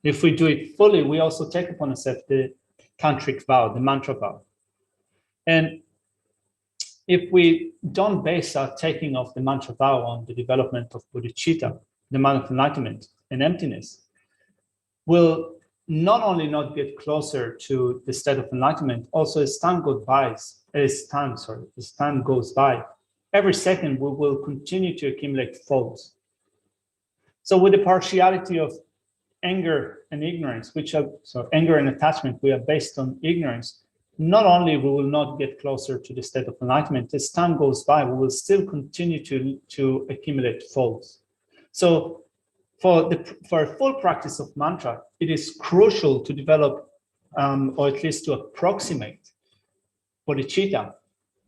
if we do it fully, we also take upon ourselves the tantric vow, the mantra vow. And if we don't base our taking of the mantra vow on the development of bodhicitta, the mind of enlightenment and emptiness, we'll not only not get closer to the state of enlightenment, also as time goes by, every second we will continue to accumulate faults. So with the partiality of anger and ignorance, anger and attachment, we are based on ignorance, not only we will not get closer to the state of enlightenment, as time goes by, we will still continue to accumulate faults. So for a full practice of mantra, it is crucial to develop, or at least to approximate, bodhicitta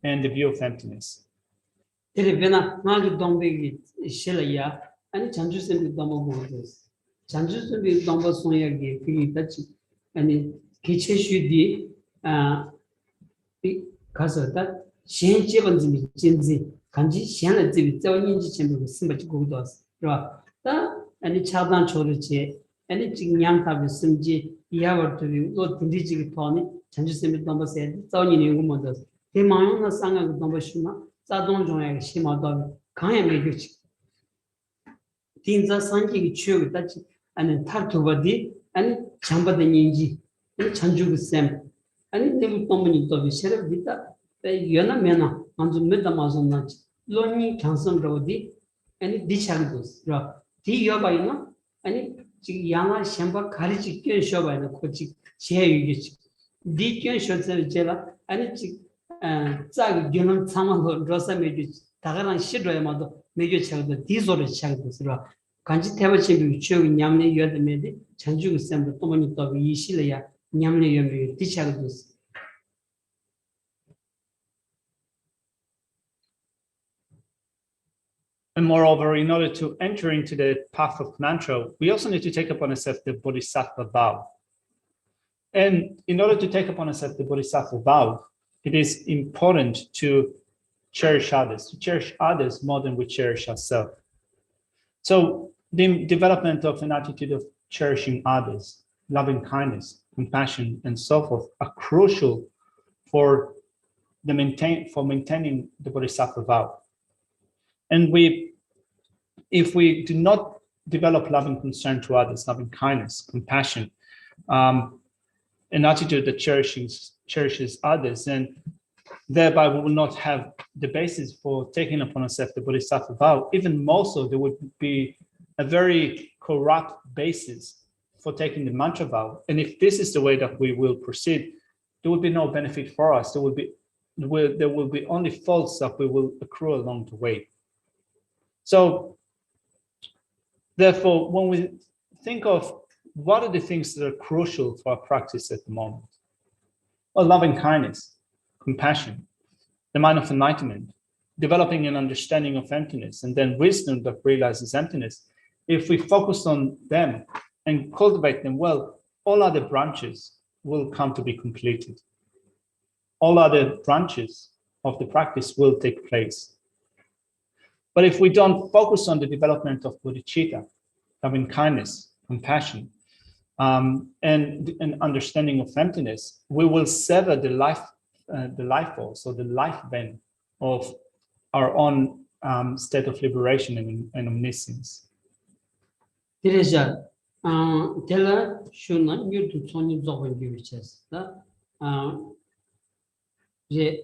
and the view of emptiness. Tinza sanji chu tachi and tartuvadi and chamba the ninji and chanju sem and never tomani to be sheriff vita yona mena and the metamazon nach loni chanson rodi and dishagos ra ti yobaina and yana shamba khariji kyo shobaina kochi che di kyo shotse jela and zag gyunam samang rosa meju tagaran shidroya mado meju chagdo dizore chagdos ra 간지 태버치 비추기 냠네 여드메디 전주고 셈도 또만이 또 이실이야 냠네 여미 디차고스 And moreover, in order to enter into the path of mantra, we also need to take upon ourselves the bodhisattva vow. And in order to take upon ourselves the bodhisattva vow, it is important to cherish others more than we cherish ourselves. So the development of an attitude of cherishing others, loving kindness, compassion, and so forth are crucial for maintaining the bodhisattva vow. And if we do not develop loving concern to others, loving kindness, compassion, an attitude that cherishes others, then thereby we will not have the basis for taking upon ourselves the bodhisattva vow. Even more so, there would be a very corrupt basis for taking the mantra vow. And if this is the way that we will proceed, there will be no benefit for us. There will be only faults that we will accrue along the way. So therefore, when we think of what are the things that are crucial for our practice at the moment? Well, loving kindness, compassion, the mind of enlightenment, developing an understanding of emptiness, and then wisdom that realizes emptiness. If we focus on them and cultivate them well, all other branches will come to be completed. All other branches of the practice will take place. But if we don't focus on the development of bodhicitta, loving kindness, compassion, and an understanding of emptiness, we will sever the life force or the life vein of our own state of liberation and omniscience. Teresa, tell shuna you to Sony Zogan Viches.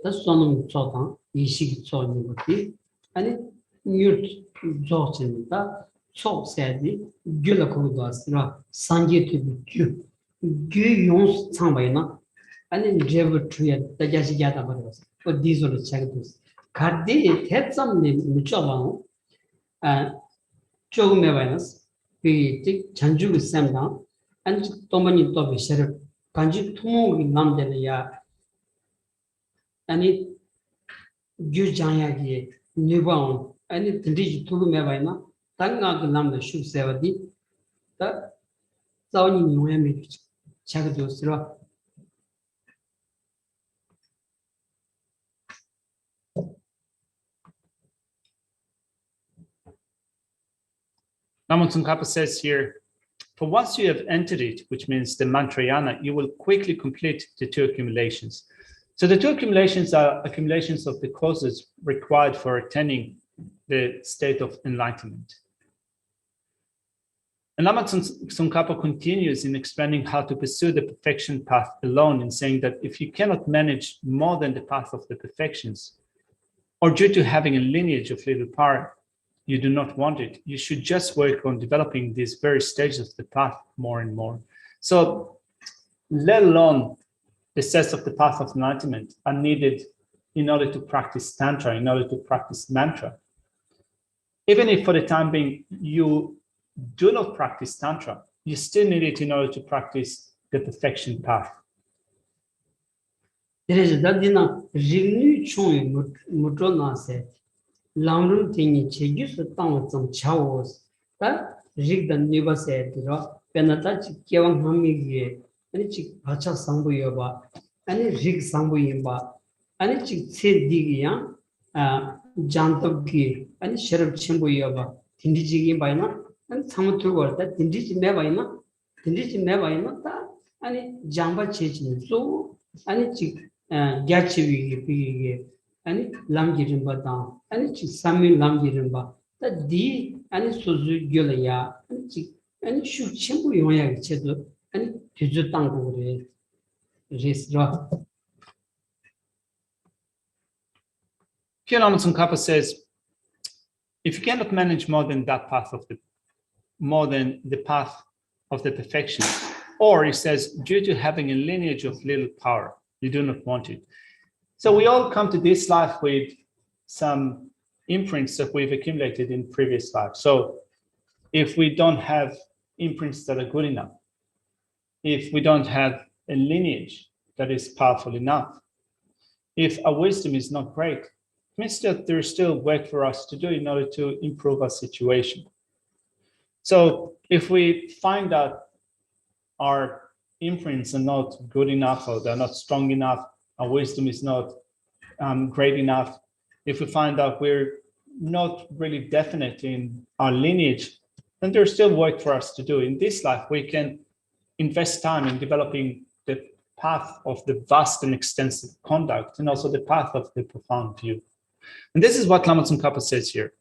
That's one of Ishik Sony, and you Zotin, so said the Gulakodas, Sanji to be Guyons Sambaina, and then Jever Tree at the Jazigata Baros, but these are the charities. Cardi had some name Muchavan, Joe Mevanas. We take Chanju Sam down and Tomani Tobi Sheriff Kanji Tumo in London. And it Gujayagi, Newbound, and it Tiji Tulu Mevana, Tanga the Lambda Shu Sevadi, the Saudi Nuemi Chagdusra. Namun Tsongkhapa says here, for once you have entered it, which means the mantrayana, you will quickly complete the two accumulations. So the two accumulations are accumulations of the causes required for attaining the state of enlightenment. And Lama Tsongkhapa continues in explaining how to pursue the perfection path alone, in saying that if you cannot manage more than the path of the perfections, or due to having a lineage of little power, you do not want it, you should just work on developing these very stages of the path more and more. So, let alone the steps of the path of enlightenment are needed in order to practice Tantra, in order to practice mantra. Even if for the time being you do not practice Tantra, you still need it in order to practice the perfection path. There is that dinner, Rinu Chong Mutrona said. Lamrim thingy chegus the town with some chows. That rig the neighbor said, Penatach Kevin Hamigi, and it chick Pacha Sambuyoba, and it rig Sambuyimba, and it chick said Digia, Jantoki, and Sheriff Chimbuyoba, Tindiji Baina, and some two words that Tindiji Nevaina, and it Jamba Chichin, so, and it chick Gachi. And Lamgirimba down, and it's Sami Lamgirimba, that D and it's Suzu Gulaya, and shoot Chimbu Yoya Chedu, and Tijutango Resra. Here Lama Tsongkhapa says, if you cannot manage more than the path of the perfection, or he says, due to having a lineage of little power, you do not want it. So we all come to this life with some imprints that we've accumulated in previous lives. So if we don't have imprints that are good enough, if we don't have a lineage that is powerful enough, if our wisdom is not great, means that there's still work for us to do in order to improve our situation. So if we find that our imprints are not good enough, or they're not strong enough, our wisdom is not great enough, if we find out we're not really definite in our lineage, then there's still work for us to do. In this life, we can invest time in developing the path of the vast and extensive conduct, and also the path of the profound view. And this is what Lama Tsongkhapa says here.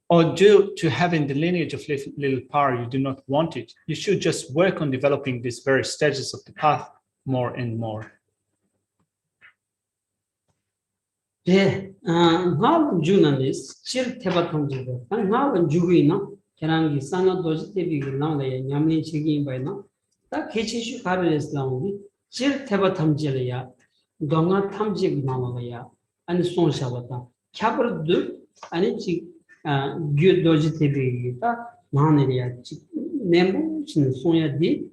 Or due to having the lineage of little power, you do not want it. You should just work on developing these various stages of the path more and more. 네, 나는 주나니스 실태바 통제도. 나는 주구이나 계란기 산나 도지 대비기 나오다야 냠린 책임 바이나. 다 개체슈 가르레스 나오니 실태바 탐제려야 동아 탐제기 나오다야 아니 손샤바다. 캬버드 아니 지 규 도지 대비기다 나네리아 지 네모신 손야디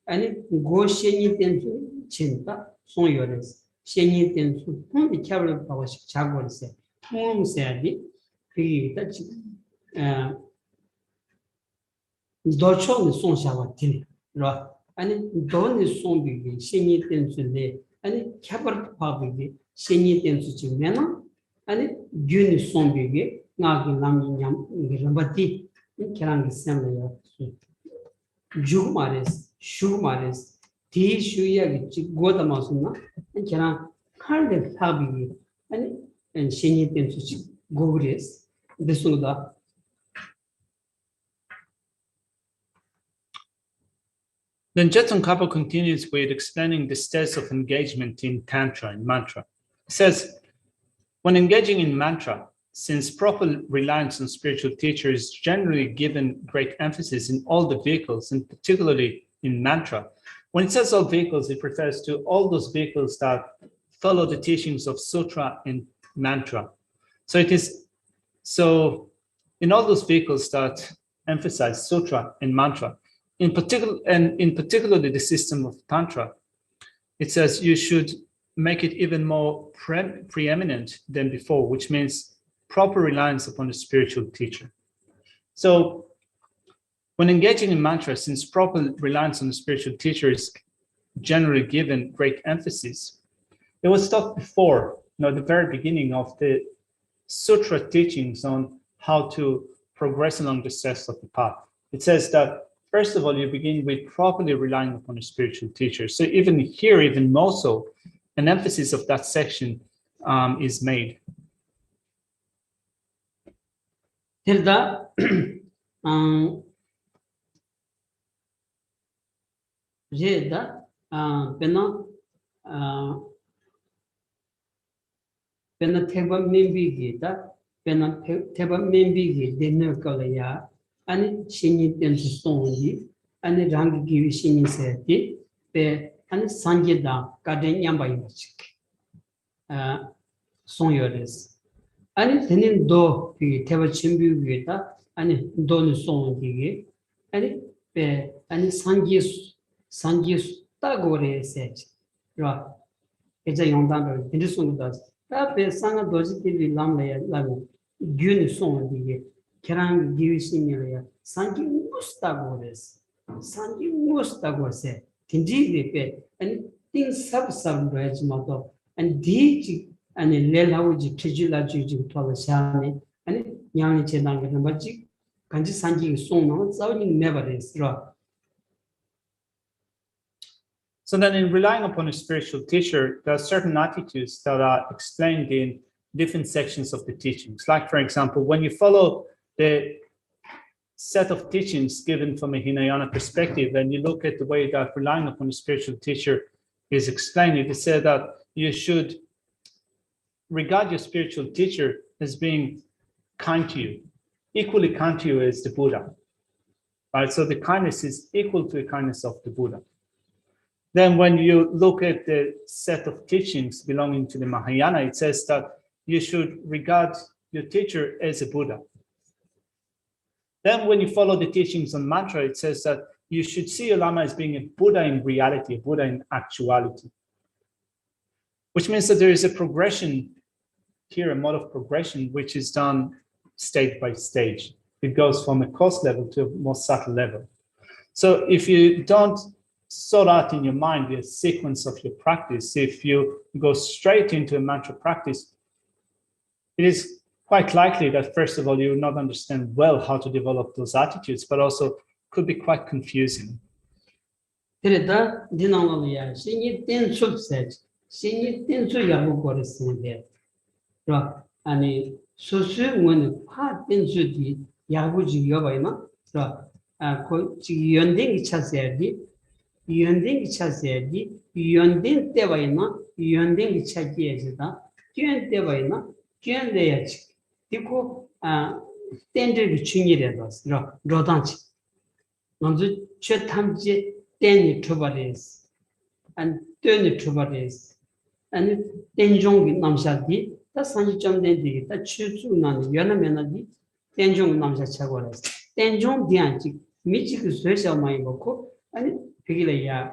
아니 고셰니 텐 친다 손요레스. 신이 된 수품이 캬블 바고식 자고르세 통음세야디 그게 지금 도초는 손샤와티 라 아니 돈이 손비기 신이 된 수데 아니 캬블 바비기 신이 된 수지면은 아니 균이 손비기 나기 남냠 이름바티 이케랑기 셈이야 주마레스 슈마레스 디슈야기 고다마스나 그냥 칼데 사비 아니 신이 된 수치 고그레스 데스노다. Then Tsongkhapa continues with explaining the steps of engagement in Tantra and mantra. He says, when engaging in mantra, since proper reliance on spiritual teacher is generally given great emphasis in all the vehicles, and particularly in mantra. When it says all vehicles, it refers to all those vehicles that follow the teachings of sutra and mantra. So in all those vehicles that emphasize sutra and mantra, in particular the system of tantra, it says you should make it even more preeminent than before, which means proper reliance upon the spiritual teacher. So when engaging in mantra, since proper reliance on the spiritual teacher is generally given great emphasis, it was taught before, the very beginning of the sutra teachings on how to progress along the steps of the path. It says that, first of all, you begin with properly relying upon the spiritual teacher. So even here, even more so, an emphasis of that section is made. Hilda, Jeda, Pena Teba Membigita, Pena Teba Membigi, the Nerkalaya, and Shini and Stongi, and the Rangi Givi Shini Seti, and Sanjeda, Garden Yambayachik, Sonyores. And then do Teba Chimbugita, and Don Songi, and Sanjis Tagore said, Ra, it's a young number, in this one does. That be Sanga Dositi Lamrim, Gun Son, the Kerang Givisinilia, Sanji Mustagores, Sanji Mustagose, Tinji de and things sub regiment and Diji and a Lelauji Tijula Juju Tolasani and Yanni Chenang and Magic, Kanji Sanji Son, sounding never is raw. So then in relying upon a spiritual teacher, there are certain attitudes that are explained in different sections of the teachings. Like, for example, when you follow the set of teachings given from a Hinayana perspective, and you look at the way that relying upon a spiritual teacher is explained, it is said that you should regard your spiritual teacher as being kind to you, equally kind to you as the Buddha. Right? So the kindness is equal to the kindness of the Buddha. Then when you look at the set of teachings belonging to the Mahayana, it says that you should regard your teacher as a Buddha. Then when you follow the teachings on mantra, it says that you should see your Lama as being a Buddha in reality, a Buddha in actuality. Which means that there is a progression here a mode of progression which is done stage by stage. It goes from a coarse level to a more subtle level. So if you don't sort out in your mind the sequence of your practice, if you go straight into a mantra practice, it is quite likely that first of all, you will not understand well how to develop those attitudes, but also could be quite confusing. 그래다 디나노리아 신이 댄숲세 신이 댄수 야구 거리스는데 그러 아니 소수원 파 댄수디 야구지 여바이나 그러 그 연댕이 차세야지 연댕이 차세야지 연댕 때바이나 연댕이 차기에서다 견 때바이나 견내야지 디고 댄들이 중요해서 그러 로단치 먼저 최탐지 Ten Tubares and Tony Tubares and Tenjong Namshadi, that's Sanjom Dendi, that Chusunan, Yanamenadi, Tenjong Namshachagoras, Tenjong Dianchi, Michik Social Maimoko, and Pigilaya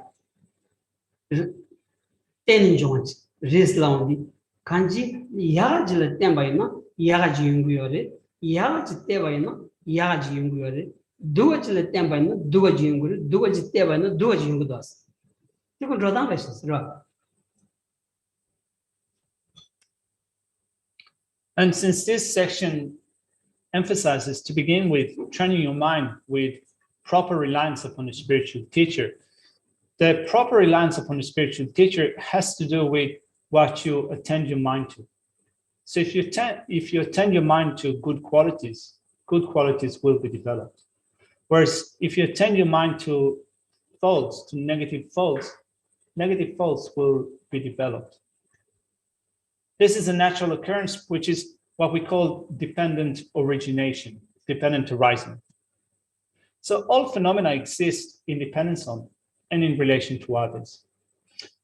Tenjong, Rislaundi, Kanji, Yajil Tembaina, Yaji Yungure, Yaj Tevaina, Yaji Yungure. 두어지 때문에 두어지 연구를 두어지 때문에 두어지 연구도 왔어. 이거 로단 했었어. And since this section emphasizes to begin with training your mind with proper reliance upon a spiritual teacher, the proper reliance upon a spiritual teacher has to do with what you attend your mind to. So if you attend your mind to good qualities will be developed. Whereas if you attend your mind to faults, to negative faults will be developed. This is a natural occurrence, which is what we call dependent origination, dependent arising. So all phenomena exist in dependence on and in relation to others.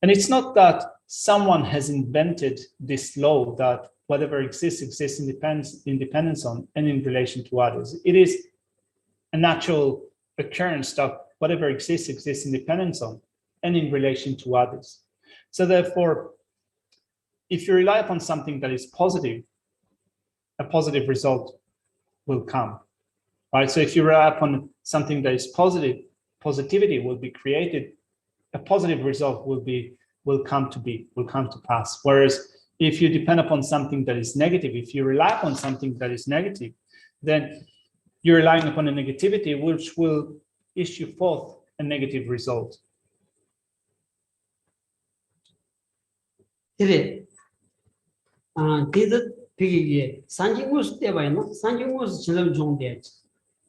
And it's not that someone has invented this law that whatever exists in dependence on and in relation to others. It is a natural occurrence that whatever exists in dependence on and in relation to others. So therefore, if you rely upon something that is positive, a positive result will come, right? So if you rely upon something that is positive, positivity will be created, a positive result will come to pass. Whereas if you depend upon something that is negative, if you rely upon something that is negative, then you're relying upon a negativity which will issue forth a negative result. 그래. 그래서 되게 산지무스 때봐요. 산지무스 지금 종대지.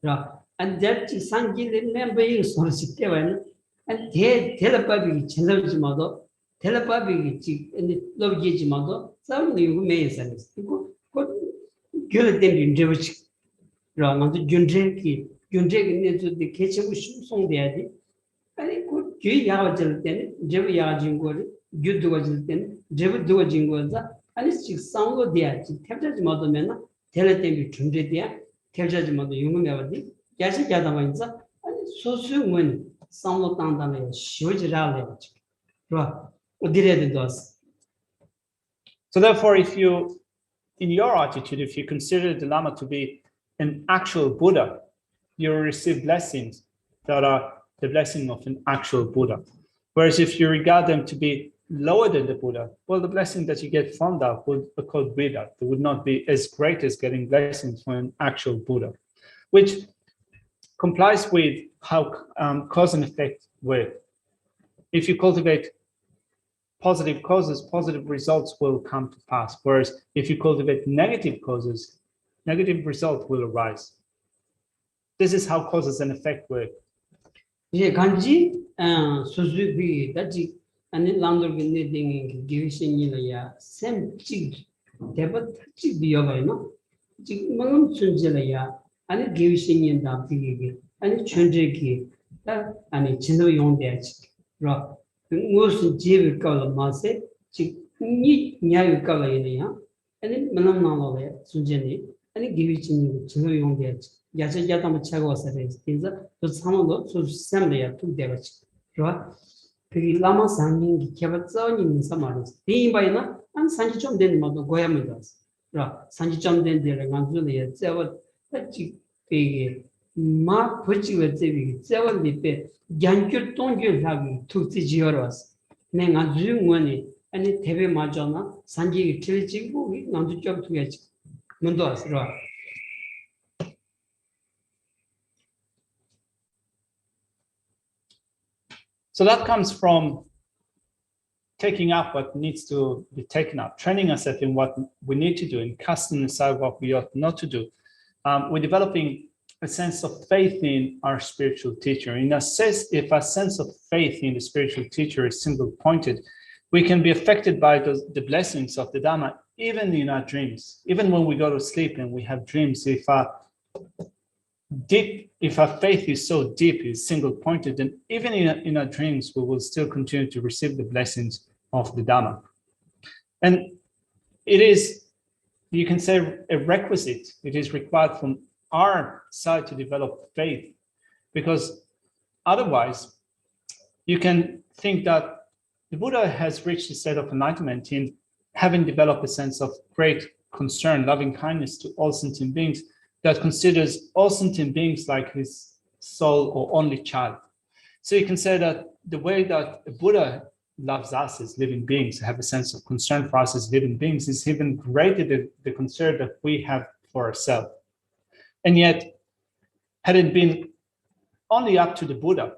자, and that 산지를 멤버이 소식 때봐요. and 텔레파비 지나지마도 텔레파비 지 로비지마도 싸우는 이유 매에서는 이거 결혼된 인재ዎች 라만도 준제기 내주디 개체고 송돼야지. 아니 그 뒤에 야가질 때는 제부 야가진 거를 유도가질 때는 제부 도가진 거자 아니 식상도 돼야지. 탭자지 못하면 텔레템이 준제돼야 탭자지 못도 용금해야지. 야식 야다만자 아니 소수문 상로 땅담에 쉬어지라래지. 그럼 어디래도 됐어. So therefore, if you, in your attitude, if you consider the Lama to be an actual Buddha, you will receive blessings that are the blessing of an actual Buddha. Whereas if you regard them to be lower than the Buddha, well, the blessing that you get from that would be called Buddha. It would not be as great as getting blessings from an actual Buddha, which complies with how cause and effect work. If you cultivate positive causes, positive results will come to pass. Whereas if you cultivate negative causes, negative result will arise. This is how causes and effect work. 이제 간지 수수비 다지 아니 람돌빈네 딩 기르신이야 샘직 대버직 비어가이노 지금 뭔 순절이야 아니 기르신인다 비게 아니 천재기 아니 진도 용대지 로 무슨 집을 깔아 마세 지니 냐를 깔아이네야 아니 만남 나와래 순전히 아니 기르신이 진도 용대지 야자야다 뭐 차고 왔어요. 그래서 또 상황도 소심해야 투대가지. 그렇아? 그 라마 상인기 개발자님 사마리. 비바이나 한 산지 좀 되는 것도 고야입니다. 라 산지점 된 데를 간주를 제가 같이 되게 마 붙이고 제비 제가 밑에 양교 동교 하기 투지 지어라서 내가 주문이 아니 대배 맞잖아 산지 틀지고 난도 좀 투게지 문도 왔어. So that comes from taking up what needs to be taken up, training ourselves in what we need to do, and casting aside what we ought not to do. We're developing a sense of faith in our spiritual teacher. If a sense of faith in the spiritual teacher is single-pointed, we can be affected by the blessings of the Dharma, even in our dreams. Even when we go to sleep and we have dreams, if our faith is so deep, is single-pointed, then even in our dreams, we will still continue to receive the blessings of the Dharma. And it is, you can say, a requisite. It is required from our side to develop faith, because otherwise you can think that the Buddha has reached a state of enlightenment in having developed a sense of great concern, loving kindness to all sentient beings, that considers all sentient beings like his soul or only child. So you can say that the way that the Buddha loves us as living beings, have a sense of concern for us as living beings, is even greater than the concern that we have for ourselves. And yet, had it been only up to the Buddha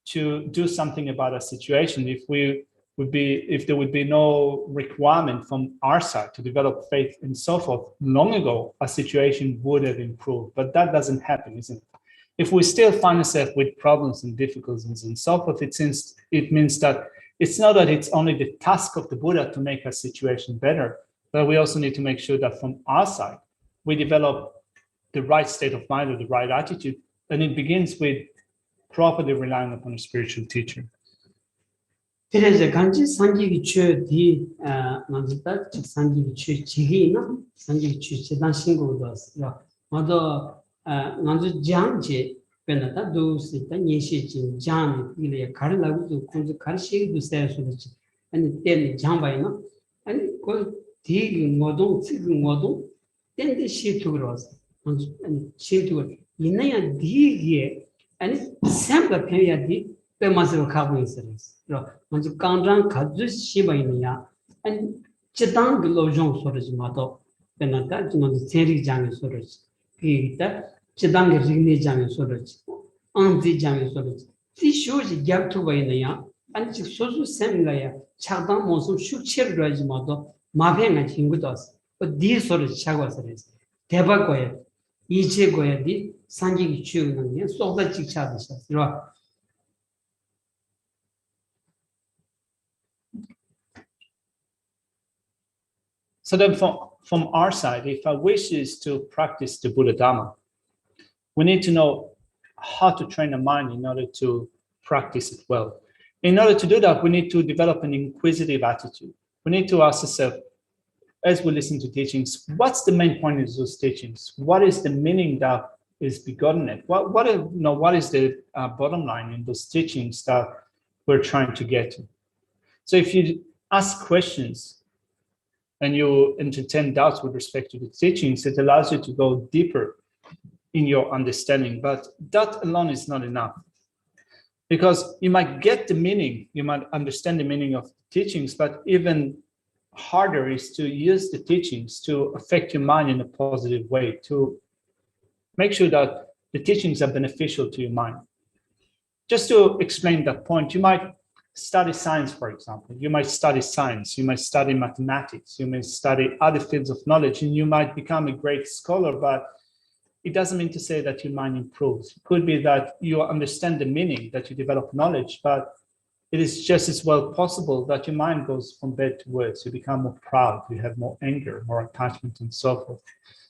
to do something about a situation, if there would be no requirement from our side to develop faith and so forth, long ago, a situation would have improved. But that doesn't happen, isn't it? If we still find ourselves with problems and difficulties and so forth, it means that it's not that it's only the task of the Buddha to make our situation better, but we also need to make sure that from our side, we develop the right state of mind or the right attitude. And it begins with properly relying upon a spiritual teacher. 그래서 간지 산지기 추디 남자다 산지기 추 지기나 산지기 추 제단 신고도 왔어요. 모두 남자 장제 변하다 도스다 예시진 장 이래 가르라고도 콘지 가르시기도 세서지 아니 때는 장바이나 아니 그 뒤 모동 지금 모동 때는 시투로 왔어. 아니 시투 이내야 뒤에 아니 샘가 편야디 때마서 가고 있어요. 먼저 강장 가주 시바이냐 아니 지당 글로종 소리지 마도 변하다 좀 세리 장의 소리지 그다 지당 리니 장의 소리지 안지 장의 소리지 지쇼지 갸투바이냐 아니 소수 샘가야 차당 모습 슈치를 하지 마도 마변의 친구도 어디 소리 차고서 대박고야 이체고야디 산지기 추는 게 쏟아 찍차듯이 들어. So then from our side, if our wish is to practice the Buddha Dharma, we need to know how to train the mind in order to practice it well. In order to do that, we need to develop an inquisitive attitude. We need to ask ourselves, as we listen to teachings, what's the main point of those teachings? What is the meaning that is begotten it? What is the bottom line in those teachings that we're trying to get to? So if you ask questions and you entertain doubts with respect to the teachings, it allows you to go deeper in your understanding. But that alone is not enough, because you might get the meaning, you might understand the meaning of the teachings, but even harder is to use the teachings to affect your mind in a positive way, to make sure that the teachings are beneficial to your mind. Just to explain that point, you might study science, for example. You might study science, you might study mathematics, you may study other fields of knowledge, and you might become a great scholar, but it doesn't mean to say that your mind improves. It could be that you understand the meaning, that you develop knowledge, but it is just as well possible that your mind goes from bad to worse. You become more proud, you have more anger, more attachment, and so forth.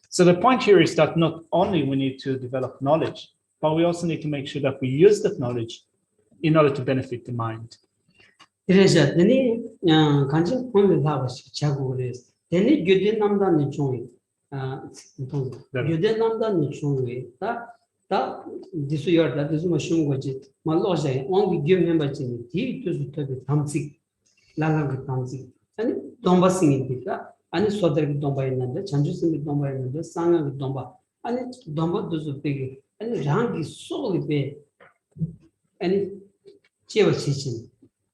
So the point here is that not only we need to develop knowledge, but we also need to make sure that we use that knowledge in order to benefit the mind. 그래서 내니 간증 본을 하고 자고 그래서 내니 교대 남단의 종이 교대 남단의 종이 다 디수여다 디수마 쉬운 거지 말로제 only give member 지 디 투스 터 담식 라라가 담식 아니 동바싱이니까 아니 소들 동바 있는데 전주승 동바 있는데 상ang 동바 아니 동바도 저기 아니 랑기 소리베 아니 지어지신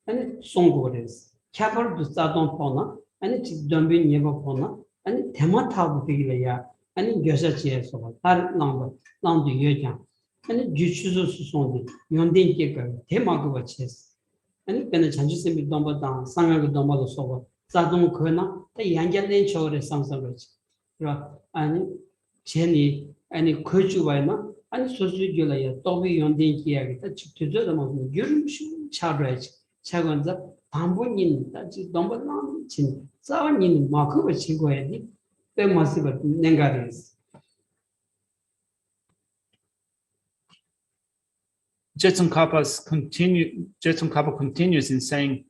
아니 송고레스 캬버도 자동 포나 아니 직dom비 네버 포나 아니 대마타도 되기래야 아니 교사지에서 다른 남도 여장 아니 주추수 수송도 연대기가 대마도 같이스 아니 근데 전주승 동바다 상ang 동바도 소고 자동 거나 또 양견된 저를 상상하지. 그러 아니 제니 아니 거주와나 아니 소수줄이야 또비 연된 기야기다 직접적으로 뭐 유름시 차려야지. 차건자 반분인 다지 너무 진 싸원인 마크를 지고야지. 빼마스가 냉가리스. Jetson Kappa continues in saying,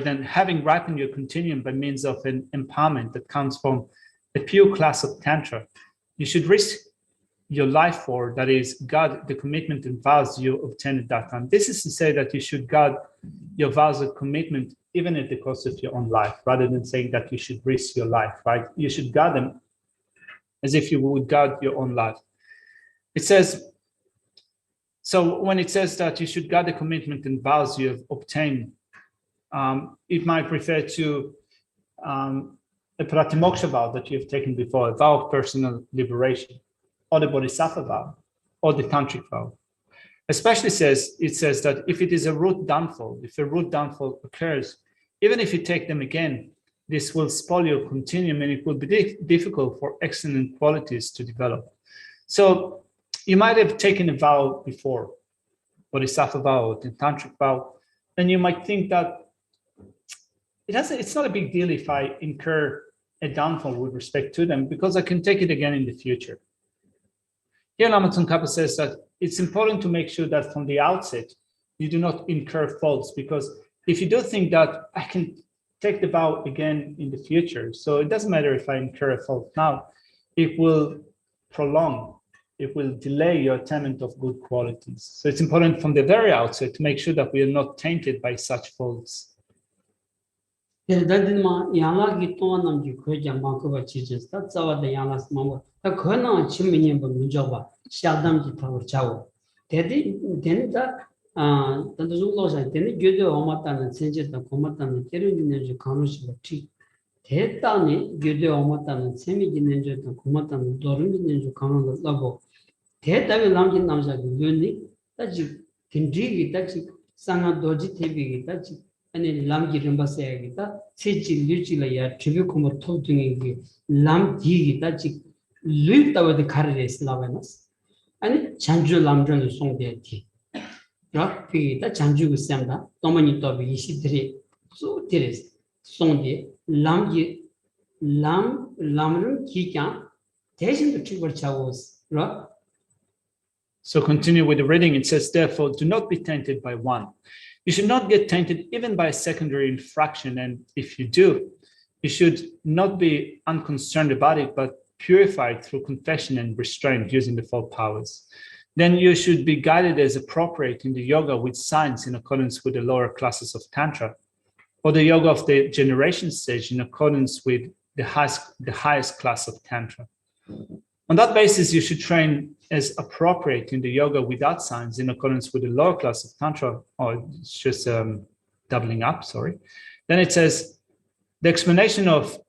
then having ripened your continuum by means of an empowerment that comes from a pure class of Tantra, you should risk your life for, that is, guard the commitment and vows you obtained at that time. This is to say that you should guard your vows of commitment even at the cost of your own life, rather than saying that you should risk your life, right? You should guard them as if you would guard your own life. It says, so when it says that you should guard the commitment and vows you have obtained, it might refer to a pratimoksha vow that you've taken before, a vow of personal liberation, or the bodhisattva vow, or the tantric vow. Especially it says that if it is a root downfall, if a root downfall occurs, even if you take them again, this will spoil your continuum and it will be difficult for excellent qualities to develop. So you might have taken a vow before, bodhisattva vow, or the tantric vow, and you might think that it's not a big deal if I incur a downfall with respect to them because I can take it again in the future. Here, Lama Tsongkhapa says that it's important to make sure that from the outset, you do not incur faults, because if you do think that I can take the vow again in the future, so it doesn't matter if I incur a fault now, it will prolong, it will delay your attainment of good qualities. So it's important from the very outset to make sure that we are not tainted by such faults. 대단히만 양락이 동안 남기 그저 막고 지지스 다 자와의 양락스 뭐 그거는 친민이 뭐 문제가 시아담지 타고 자고 대디 된다 단도중로사 되는 교도 엄마다는 sen제다 고맙다는 때리는 가능성이 티 대단히 교도 엄마다는 세미기는 저 고맙다는 도르는 가능성이 나고 대답이 남긴 남자가 눈이 다지 딘지기 다지 상아 도지 대비기 다지 아니 람기 림바세야기다 세지 류지라야 트비코모 토등이기 람디기다 지 류다워데 카르레스 라바나스 아니 잔주 람전을 송대티 라피다 잔주고 셈다 도마니 토비 이시들이 소테레스 송데 람름 기간 대신도 트버 차오스 라. So continue with the reading. It says, therefore, do not be tainted by one. You should not get tainted even by a secondary infraction. And if you do, you should not be unconcerned about it, but purified through confession and restraint using the four powers. Then you should be guided as appropriate in the yoga with signs in accordance with the lower classes of Tantra, or the yoga of the generation stage in accordance with the highest class of Tantra. On that basis, you should train as appropriate in the yoga without signs in accordance with the lower class of Tantra, or it's just doubling up, sorry. Then it says, an explanation that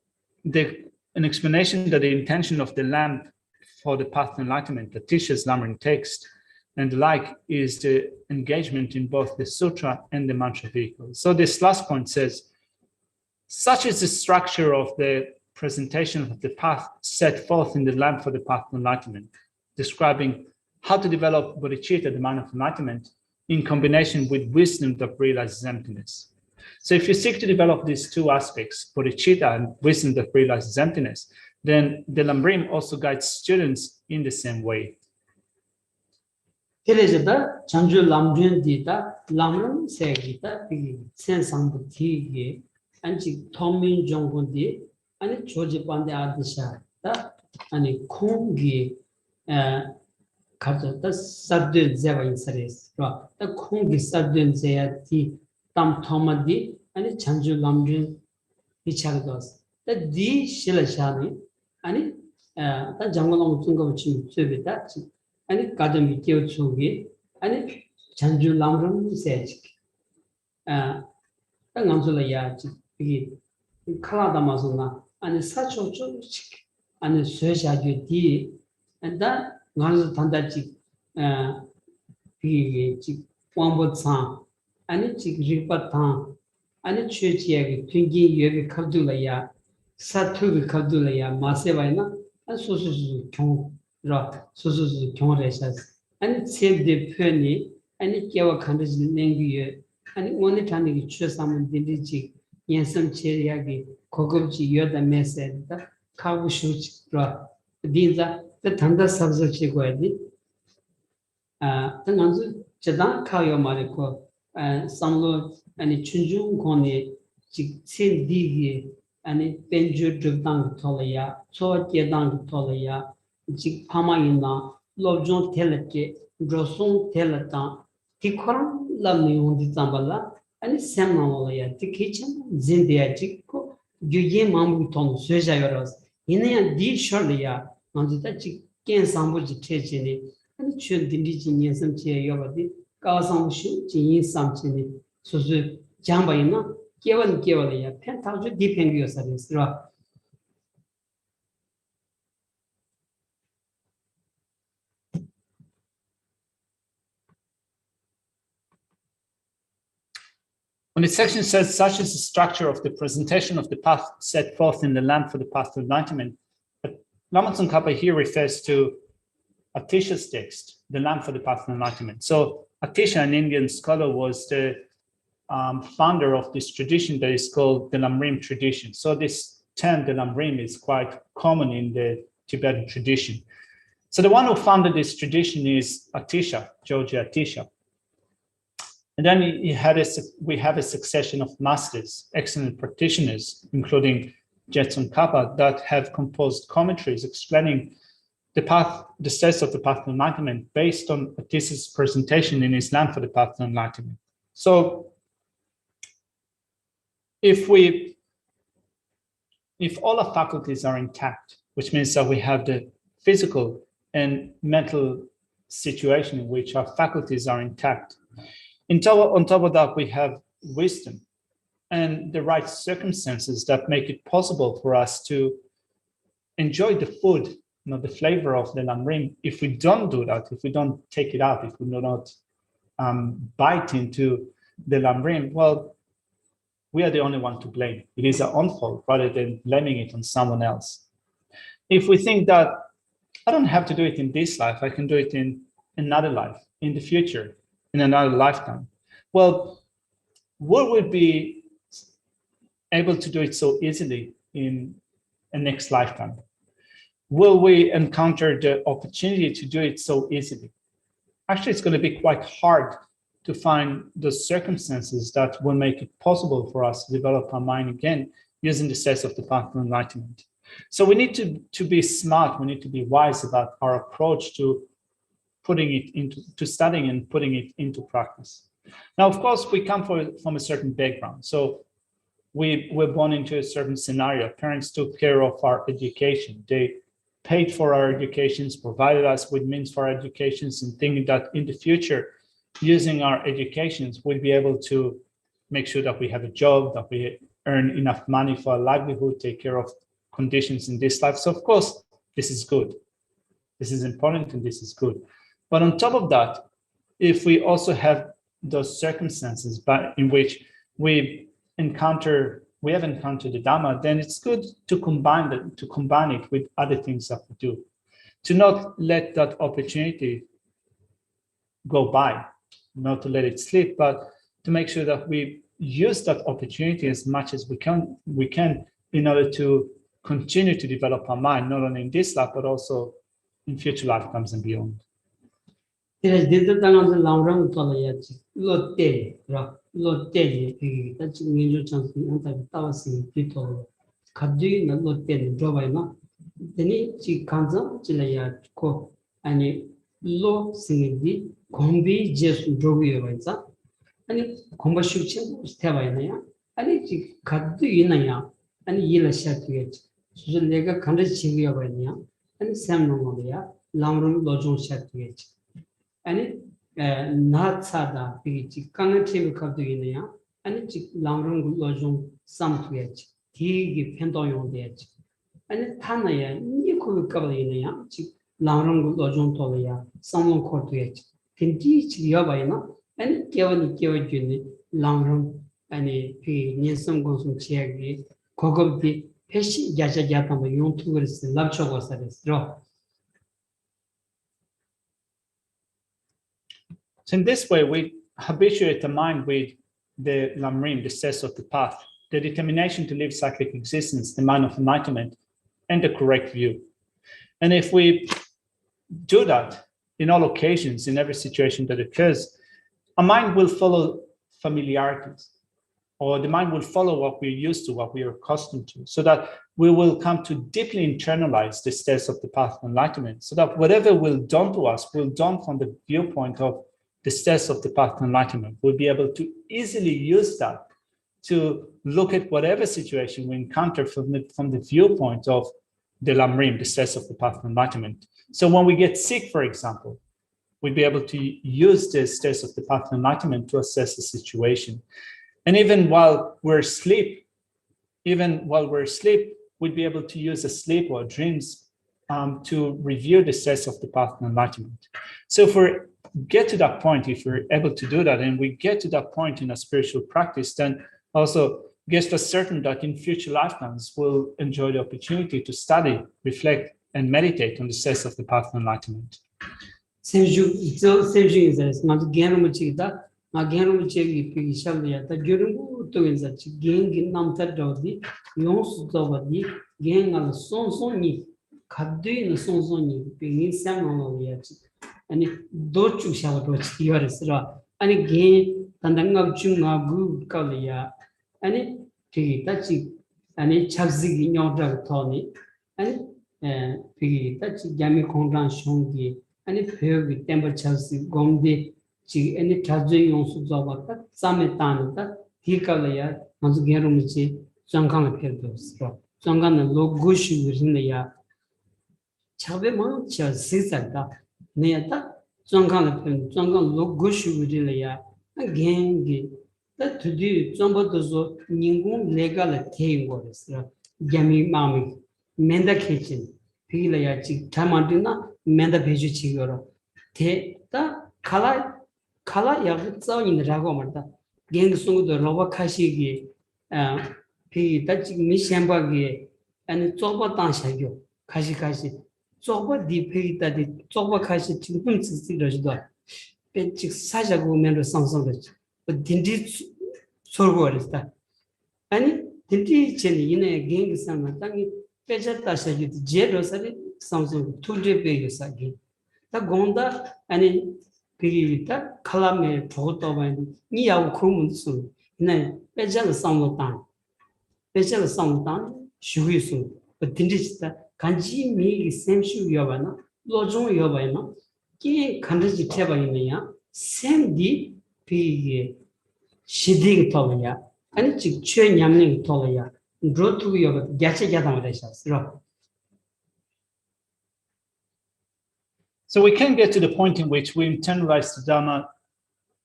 the intention of the lamp for the path to enlightenment that teaches Lamrim text and the like is the engagement in both the sutra and the mantra vehicle. So this last point says, such is the structure of the presentation of the path set forth in the lamp for the path to enlightenment, describing how to develop bodhicitta, the mind of enlightenment, in combination with wisdom that realizes emptiness. So if you seek to develop these two aspects, bodhicitta and wisdom that realizes emptiness, then the Lamrim also guides students in the same way. 그래서다 전주 람륜디다 람름 세기다 센상부티기 안지 토민 정군디 아니 조지반데 아드샤다 아니 콩기 가졌다 사드 제바 인사레스 라 콩기 사드 제야티 땀 토마디 아니 전주 람륜 비차도스 디 실샤니 아니 다 장고롱 중고 치 쇠비다 아니 가든 비교 중기 아니 잔주 람름 세지 땅안줄이야 이 칼라다마스나 아니 사초초 아니 쇠샤지 디 안다 나는 단다지 이 왕보상 아니 리파탄 아니 최지하게 튕기 여기 갑둘이야 사투비 갑둘이야 마세바이나 소소소 경라 소소소 경례사 아니 세대 편이 아니 깨와 간다지 냉기에 아니 오늘 단위기 추삼은 딘디지 연습 체리하게 고급지 여다 메세다 가부슈치라 딘자 그 단다 sabz치 거야지 당한주 제단 카요 말고 samlo ani chunjung kone chik sen digi ani penju drupdang tolaya so kedang tolaya chik pamayina lobjon telate drosung telata tikhoram lamni undi zambala ani semna olaya tikichan zindia chik ko gyuye mambu ton söja yoros yine di shorliya nandita chik ken sambu checheni ani chun dindi jinyesam che yobadi 가상시 진인 삼진이 소수 장바이나 개원이야 펜타주 디펜기어서리스라 When the section says such is the structure of the presentation of the path set forth in the land for the path of enlightenment, but Lama Tsongkhapa here refers to Atisha's text, the land for the path of enlightenment. So Atisha, an Indian scholar, was the founder of this tradition that is called the Lamrim tradition. So this term, the Lamrim, is quite common in the Tibetan tradition. So the one who founded this tradition is Atisha, George Atisha. And then we have a succession of masters, excellent practitioners, including Tsongkhapa, that have composed commentaries explaining the steps of the path of enlightenment based on Atisha's presentation in his land for the path of enlightenment. So if all our faculties are intact, which means that we have the physical and mental situation in which our faculties are intact, on top of that, we have wisdom and the right circumstances that make it possible for us to enjoy the food, the flavor of the Lamrim. If we don't do that, if we don't take it out, if we do not bite into the Lamrim, well, we are the only one to blame. It is our own fault rather than blaming it on someone else. If we think that I don't have to do it in this life, I can do it in another life, in the future, in another lifetime. Well, will we be able to do it so easily in a next lifetime? Will we encounter the opportunity to do it so easily? Actually, it's going to be quite hard to find the circumstances that will make it possible for us to develop our mind again using the steps of the path of enlightenment. So we need to be smart, we need to be wise about our approach to putting it into studying and putting it into practice. Now, of course, we come from a certain background. So we were born into a certain scenario. Parents took care of our education. They paid for our educations, provided us with means for our educations, and thinking that in the future, using our educations, we'll be able to make sure that we have a job, that we earn enough money for our livelihood, take care of conditions in this life. So of course, this is good. This is important and this is good. But on top of that, if we also have those circumstances in which we have encountered the Dhamma, then it's good to combine it with other things that we do. To not let that opportunity go by, not to let it slip, but to make sure that we use that opportunity as much as we can in order to continue to develop our mind, not only in this life, but also in future lifetimes and beyond. 공비 제수 조기여서 아니 공부식친 스텝이나야 아니 지 가도 있나야 아니 일을 시작하겠지. 그래서 내가 간지 지기가 버냐. 아니 샘노모야 람룸 로종 시작하겠지. 아니 나차다 비지 강티브 갑도이네야. 아니 지 람룸 로종 삼투겠지. 디기 편도용되지. 아니 타나야 니코 갑도이네야. 지 람룸 로종 토야 삼롱 코트겠지. 근디 지기가 버나 아니 깨워주니 람룸 아니 그 년성 공성 지역이 고급비 패시 야자야탄도 용투를 쓰 랍초고사랬어. So in this way, we habituate the mind with the Lamrim, the steps of the path, the determination to live cyclic existence, the mind of enlightenment, and the correct view. And if we do that in all occasions, in every situation that occurs, our mind will follow familiarities, or the mind will follow what we're used to, what we are accustomed to, so that we will come to deeply internalize the steps of the path of enlightenment, so that whatever will done to us will done from the viewpoint of the steps of the path of enlightenment. We'll be able to easily use that to look at whatever situation we encounter from the viewpoint of the Lamrim, the steps of the path of enlightenment. So when we get sick, for example, we'll be able to use the steps of the path of enlightenment to assess the situation. And even while we're asleep, we'll be able to use the sleep or dreams to review the steps of the path of enlightenment. So if we get to that point, if we're able to do that, and we get to that point in a spiritual practice, then also Geshe is certain that in future lifetimes we'll enjoy the opportunity to study, reflect, and meditate on the steps of the path of enlightenment. 아니 도축샤고 치기어스라 아니 게 단단가 중하고 깔이야 아니 되게 따지 아니 잡지기 녀다 토니 아니 되게 따지 야미 공간 쇼기 아니 배우기 템버 잡지 곰디 지 아니 자주 용수 잡았다 싸메 따는다 디깔이야 아주 게르미지 장강을 펴도스라 장강은 로고시 그린이야 차베만 차 시작다 내가 정강을 편 정강 로고슈리야 again that to do somebody's ningun legal thing was yami mami menda kitchen pilaya chi tamadina menda beju chigoro te ta kala yag tsao in rago marta geng sung do roba khashi gi pi ta chi mi shamba gi and choba ta shagyo khashi 조바 디페이다디 조바 카시 지금 쓰시러지도 벤치 사자고 면로 상상되지 딘디 소르고르다 아니 딘디 chen 이내 갱기 상마 땅이 빼졌다 사지 제로서리 상상 투제 베기사기 다 gondа 아니 비리다 칼라메 보고도 봐니 니야고 그러면서 네 빼졌다 상모탄 슈위수 딘디스다 간지 미기 샘슈 여바나 로종 여바나 기 간지 태바이네야 샘디 비게 시딩 토야 아니 즉 최냠닝 토야 로투 여바 야체 야다마데샤스로. So we can get to the point in which we internalize the Dharma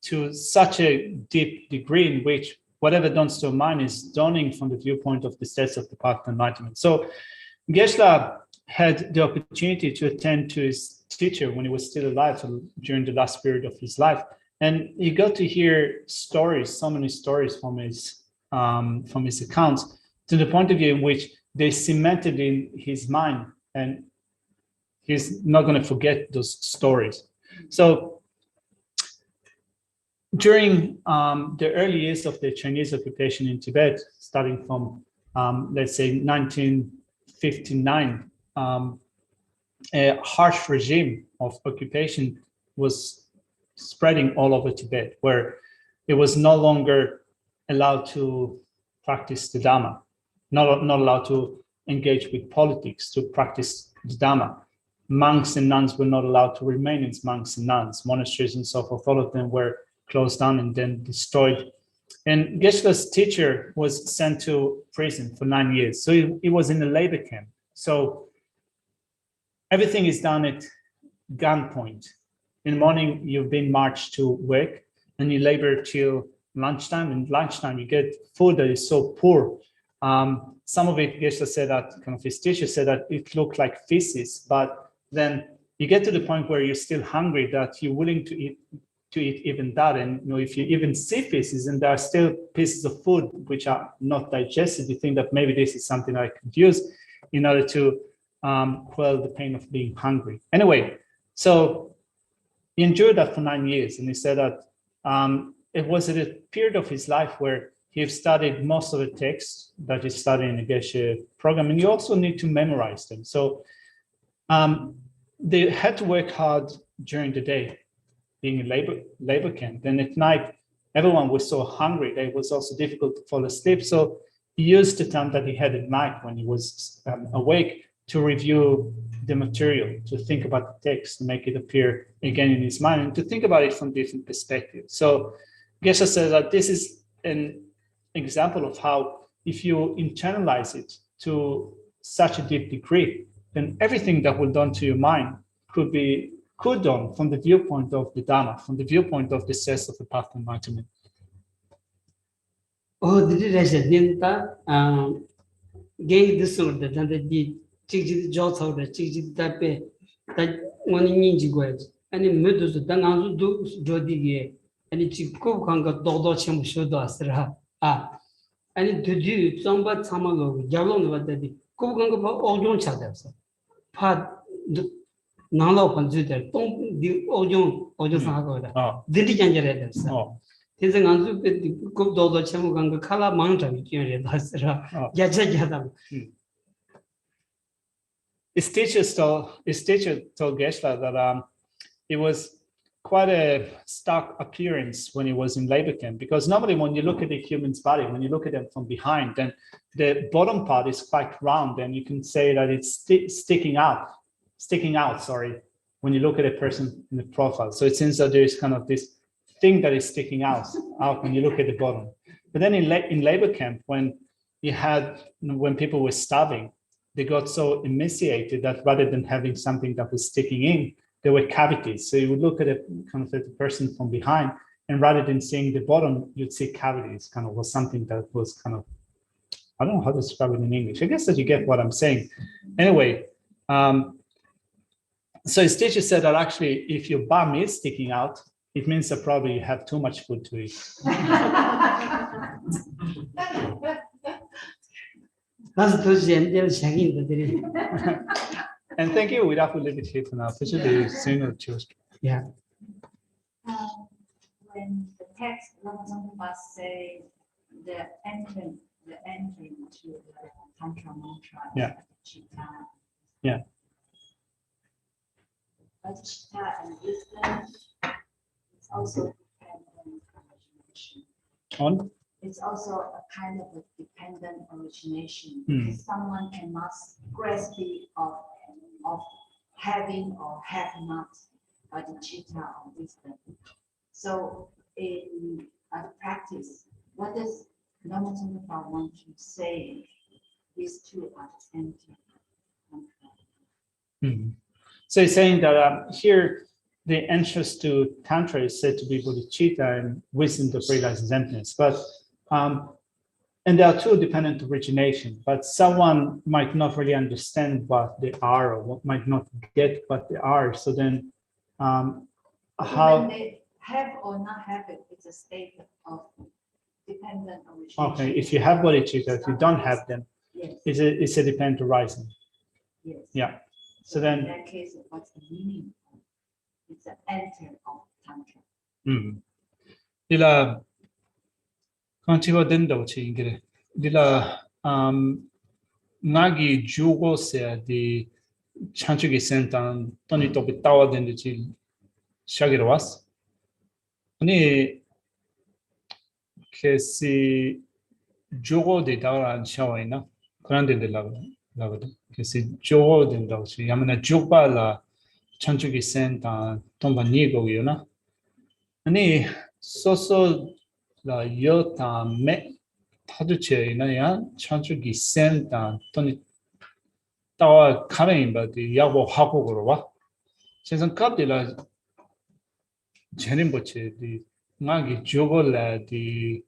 to such a deep degree in which whatever dawns to our mind is dawning from the viewpoint of the steps of the path of enlightenment. So Geshe had the opportunity to attend to his teacher when he was still alive during the last period of his life. And he got to hear stories, so many stories from his accounts, to the point of view in which they cemented in his mind, and he's not going to forget those stories. So during the early years of the Chinese occupation in Tibet, starting from, let's say, 1959, a harsh regime of occupation was spreading all over Tibet, where it was no longer allowed to practice the Dharma, not allowed to engage with politics, to practice the Dharma. Monks and nuns were not allowed to remain as monks and nuns. Monasteries and so forth, all of them were closed down and then destroyed And Geshe's teacher was sent to prison for 9 years. So he was in a labor camp. So everything is done at gunpoint. In the morning, you've been marched to work and you labor till lunchtime. And lunchtime, you get food that is so poor. Some of it, Geshe said that, kind of his teacher said that it looked like feces, but then you get to the point where you're still hungry that you're willing to eat even that. And if you even see feces and there are still pieces of food which are not digested, you think that maybe this is something I could use in order to quell the pain of being hungry. Anyway, so he endured that for 9 years, and he said that it was at a period of his life where he studied most of the texts that he studied in the Geshe program, and you also need to memorize them. So they had to work hard during the day, being in labor camp. Then at night, everyone was so hungry that it was also difficult to fall asleep. So he used the time that he had at night when he was awake to review the material, to think about the text, to make it appear again in his mind, and to think about it from different perspectives. So Geshe says that this is an example of how if you internalize it to such a deep degree, then everything that will done to your mind could done from the viewpoint of the Dharma, from the viewpoint of the sense of the path of enlightenment. Oh, did it as a dinta? Gang this sort that the Chigi Jots of the Chigi Tape that one ninja words, and in Medus, Dangan do Jodi, and it's Kukanga Dodo Chim Shudo Ah, and it to do somewhat Samalo, Jalon, what the Kukanga all young shadows. Part none of them do that. Don't the Ojon Sago. Did it generate them? Tis an answer with the good Dodo Chamuganga color mountain. His teacher told Geshe that it was quite a stark appearance when he was in labor camp, because normally when you look at a human's body, when you look at them from behind, then the bottom part is quite round, and you can say that it's sticking out, when you look at a person in the profile. So it seems that there is kind of this thing that is sticking out when you look at the bottom. But then in labor camp, when people were starving, they got so emaciated that rather than having something that was sticking in, there were cavities. So you would look at the person from behind, and rather than seeing the bottom, you'd see cavities. Kind of was something that was kind of, I don't know how to describe it in English. I guess that you get what I'm saying. Anyway, so his teacher said that actually, if your bum is sticking out, it means that probably you have too much food to eat. And thank you. We'd have to leave it here for now. Yeah. When the text must say the entry to the Tantra mantra. Yeah. Chitta. Yeah. But chitta and wisdom is also dependent origination. On? It's also a kind of a dependent origination. Someone cannot grasp it of having or have not bodhicitta or wisdom. So in practice, what does Lama Tsongkhapa want to say? These two are empty. So he's saying that here the entrance to Tantra is said to be bodhicitta and wisdom to realize emptiness. But and there are two dependent origination, but someone might not really understand what they are, or what might not get what they are. So then how they have or not have it, it's a state of dependent origination. Okay, if you have bodhicitta, if you don't have them, yes, it's a dependent arising. Yes. Yeah. So then in that case, what's the meaning? It's an enter of Tantra. Dila Contigo dendo chingre. Dila Nagi Jugo se di Chanchugi sentan Tony Topitawa dendo chi Shagiras. Ni che si Jugo de Dara and Shawaina, Grande de Lavada, che si Jugo dendo chi Yamana Juba la Chanchugi senta Tomba Nigo, you know. Ani so la yota me taduche na ya chanchu gi sen ta toni tawa kare ba di yabo hago goro wa season cup de la jenim boche di ngagi jogo la di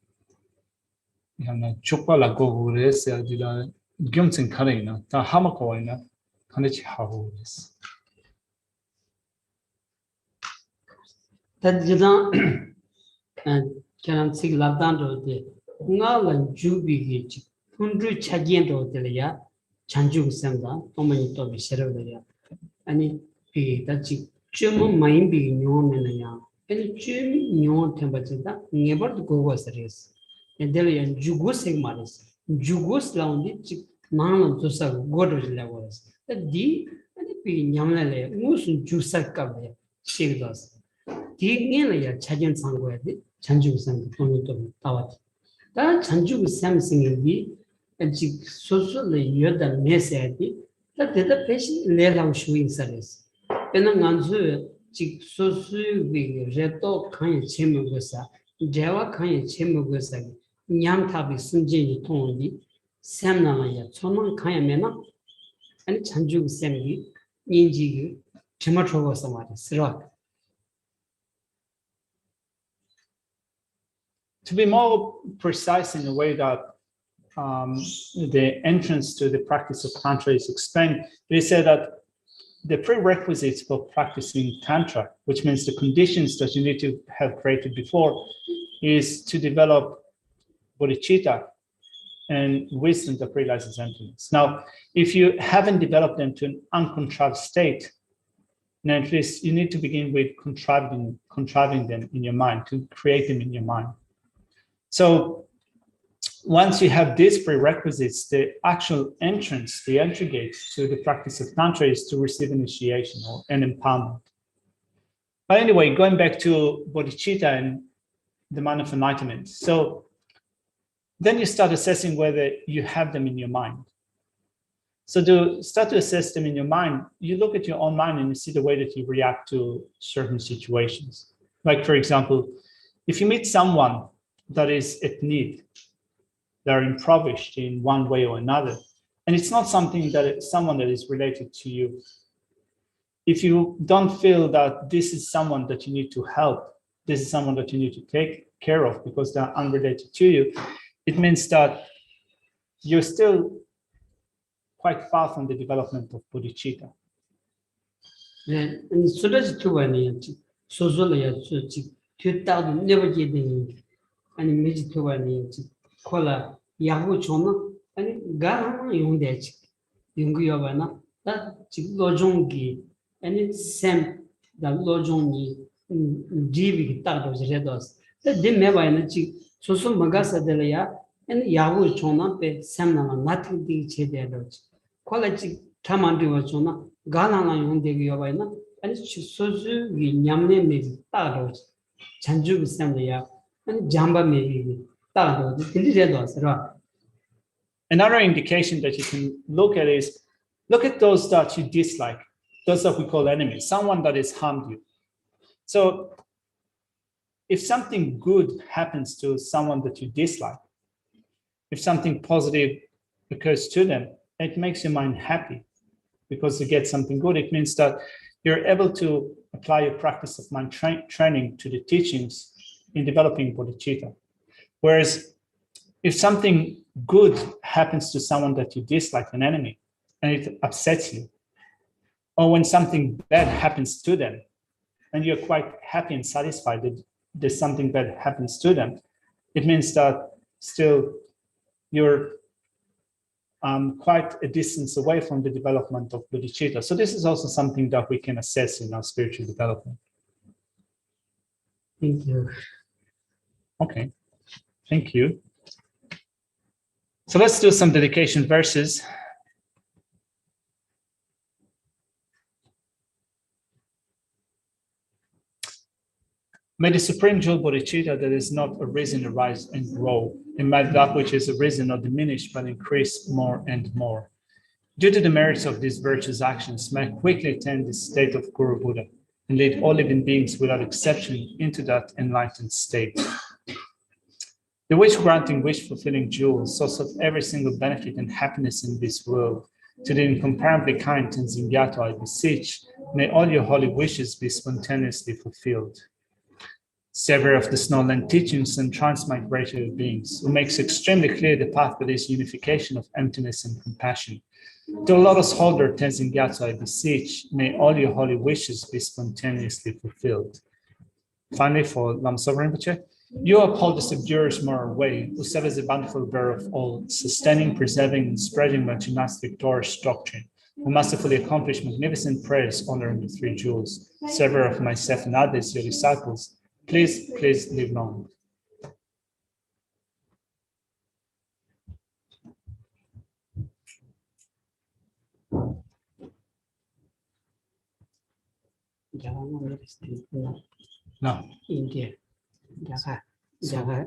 yana chokpa la go gore se di la gyumtsin kare na ta hamako wa na kanichi hago des Tad jidang kyan sik labdan do de nga lan jubi gi chi hundru chagien do de ya chanju samda tomani to bi shero de ya ani pi ta chi chumo main bi nyo ne na ya ani chumi nyo themba chida never go go series and there ya jugo sik maris jugos la undi chi nang to sa go do le was di ani pi nyamla le musun jusak ka be shik dos 디게는 차전 상고야 돼. 잔주상 돈도 나왔지. 다 잔주고 삼성이 아직 소소의 여다 메시지. 다 대다 패시 레랑 슈인사레스. 배는 안주 직 소수의 제도 칸이 제목에서 제와 칸이 제목에서 냠탑이 순진이 통이 샘나야 천만 칸이면은 아니 잔주고 샘이 인지기 제마초고서 말이야. To be more precise in a way that the entrance to the practice of Tantra is explained, they say that the prerequisites for practicing Tantra, which means the conditions that you need to have created before, is to develop bodhicitta and wisdom that realizes emptiness. Now, if you haven't developed them to an uncontrived state, then at least you need to begin with contriving them in your mind, to create them in your mind. So once you have these prerequisites, the actual entrance, the entry gate to the practice of Tantra is to receive initiation or an empowerment. But anyway, going back to bodhicitta and the mind of enlightenment. So then you start assessing whether you have them in your mind. So to start to assess them in your mind, you look at your own mind and you see the way that you react to certain situations. Like, for example, if you meet someone that is at need, they're impoverished in one way or another, and it's not something that someone that is related to you. If you don't feel that this is someone that you need to help, this is someone that you need to take care of because they're unrelated to you, it means that you're still quite far from the development of bodhicitta. And so that's two and so never get 아니 메지토가니 콜라 야후 존나 아니 가랑 용대지 용구여바나 다 지금 로종기 아니 샘다 로종이 디비 따도 제도스 다 데메바이나 지 소소 마가사델야 아니 야후 존나 베 샘나나 나티디 제대로지 콜라지 타만디와 존나 가랑나 용대기여바이나 아니 소소 냠네 메지 따도 잔주기 샘이야 Another indication that you can look at is, look at those that you dislike, those that we call enemies, someone that has harmed you. So if something good happens to someone that you dislike, if something positive occurs to them, it makes your mind happy because you get something good. It means that you're able to apply your practice of mind training to the teachings in developing bodhicitta. Whereas if something good happens to someone that you dislike, an enemy, and it upsets you, or when something bad happens to them, and you're quite happy and satisfied that there's something bad happens to them, it means that still you're quite a distance away from the development of bodhicitta. So this is also something that we can assess in our spiritual development. Thank you. Okay, thank you. So let's do some dedication verses. May the supreme jewel bodhicitta that is not arisen arise and grow, and may that which is arisen not diminish but increase more and more. Due to the merits of these virtuous actions, may I quickly attain the state of Guru Buddha and lead all living beings without exception into that enlightened state. The wish-granting, wish-fulfilling jewel, source of every single benefit and happiness in this world, to the incomparably kind Tenzin Gyatso I beseech, may all your holy wishes be spontaneously fulfilled. Savior of the snowland teachings and transmigratory beings, who makes extremely clear the path for this unification of emptiness and compassion. To Lotus holder Tenzin Gyatso I beseech, may all your holy wishes be spontaneously fulfilled. Finally, for Lama Sovereign Rinpoche, you uphold the subjurer's moral way, who serve as the bountiful bearer of all, sustaining, preserving, and spreading Vajrayana's victorious doctrine, who masterfully accomplish magnificent prayers honoring the three jewels. Savior of myself and others, your disciples, please live long. Jangan No. India. Jangan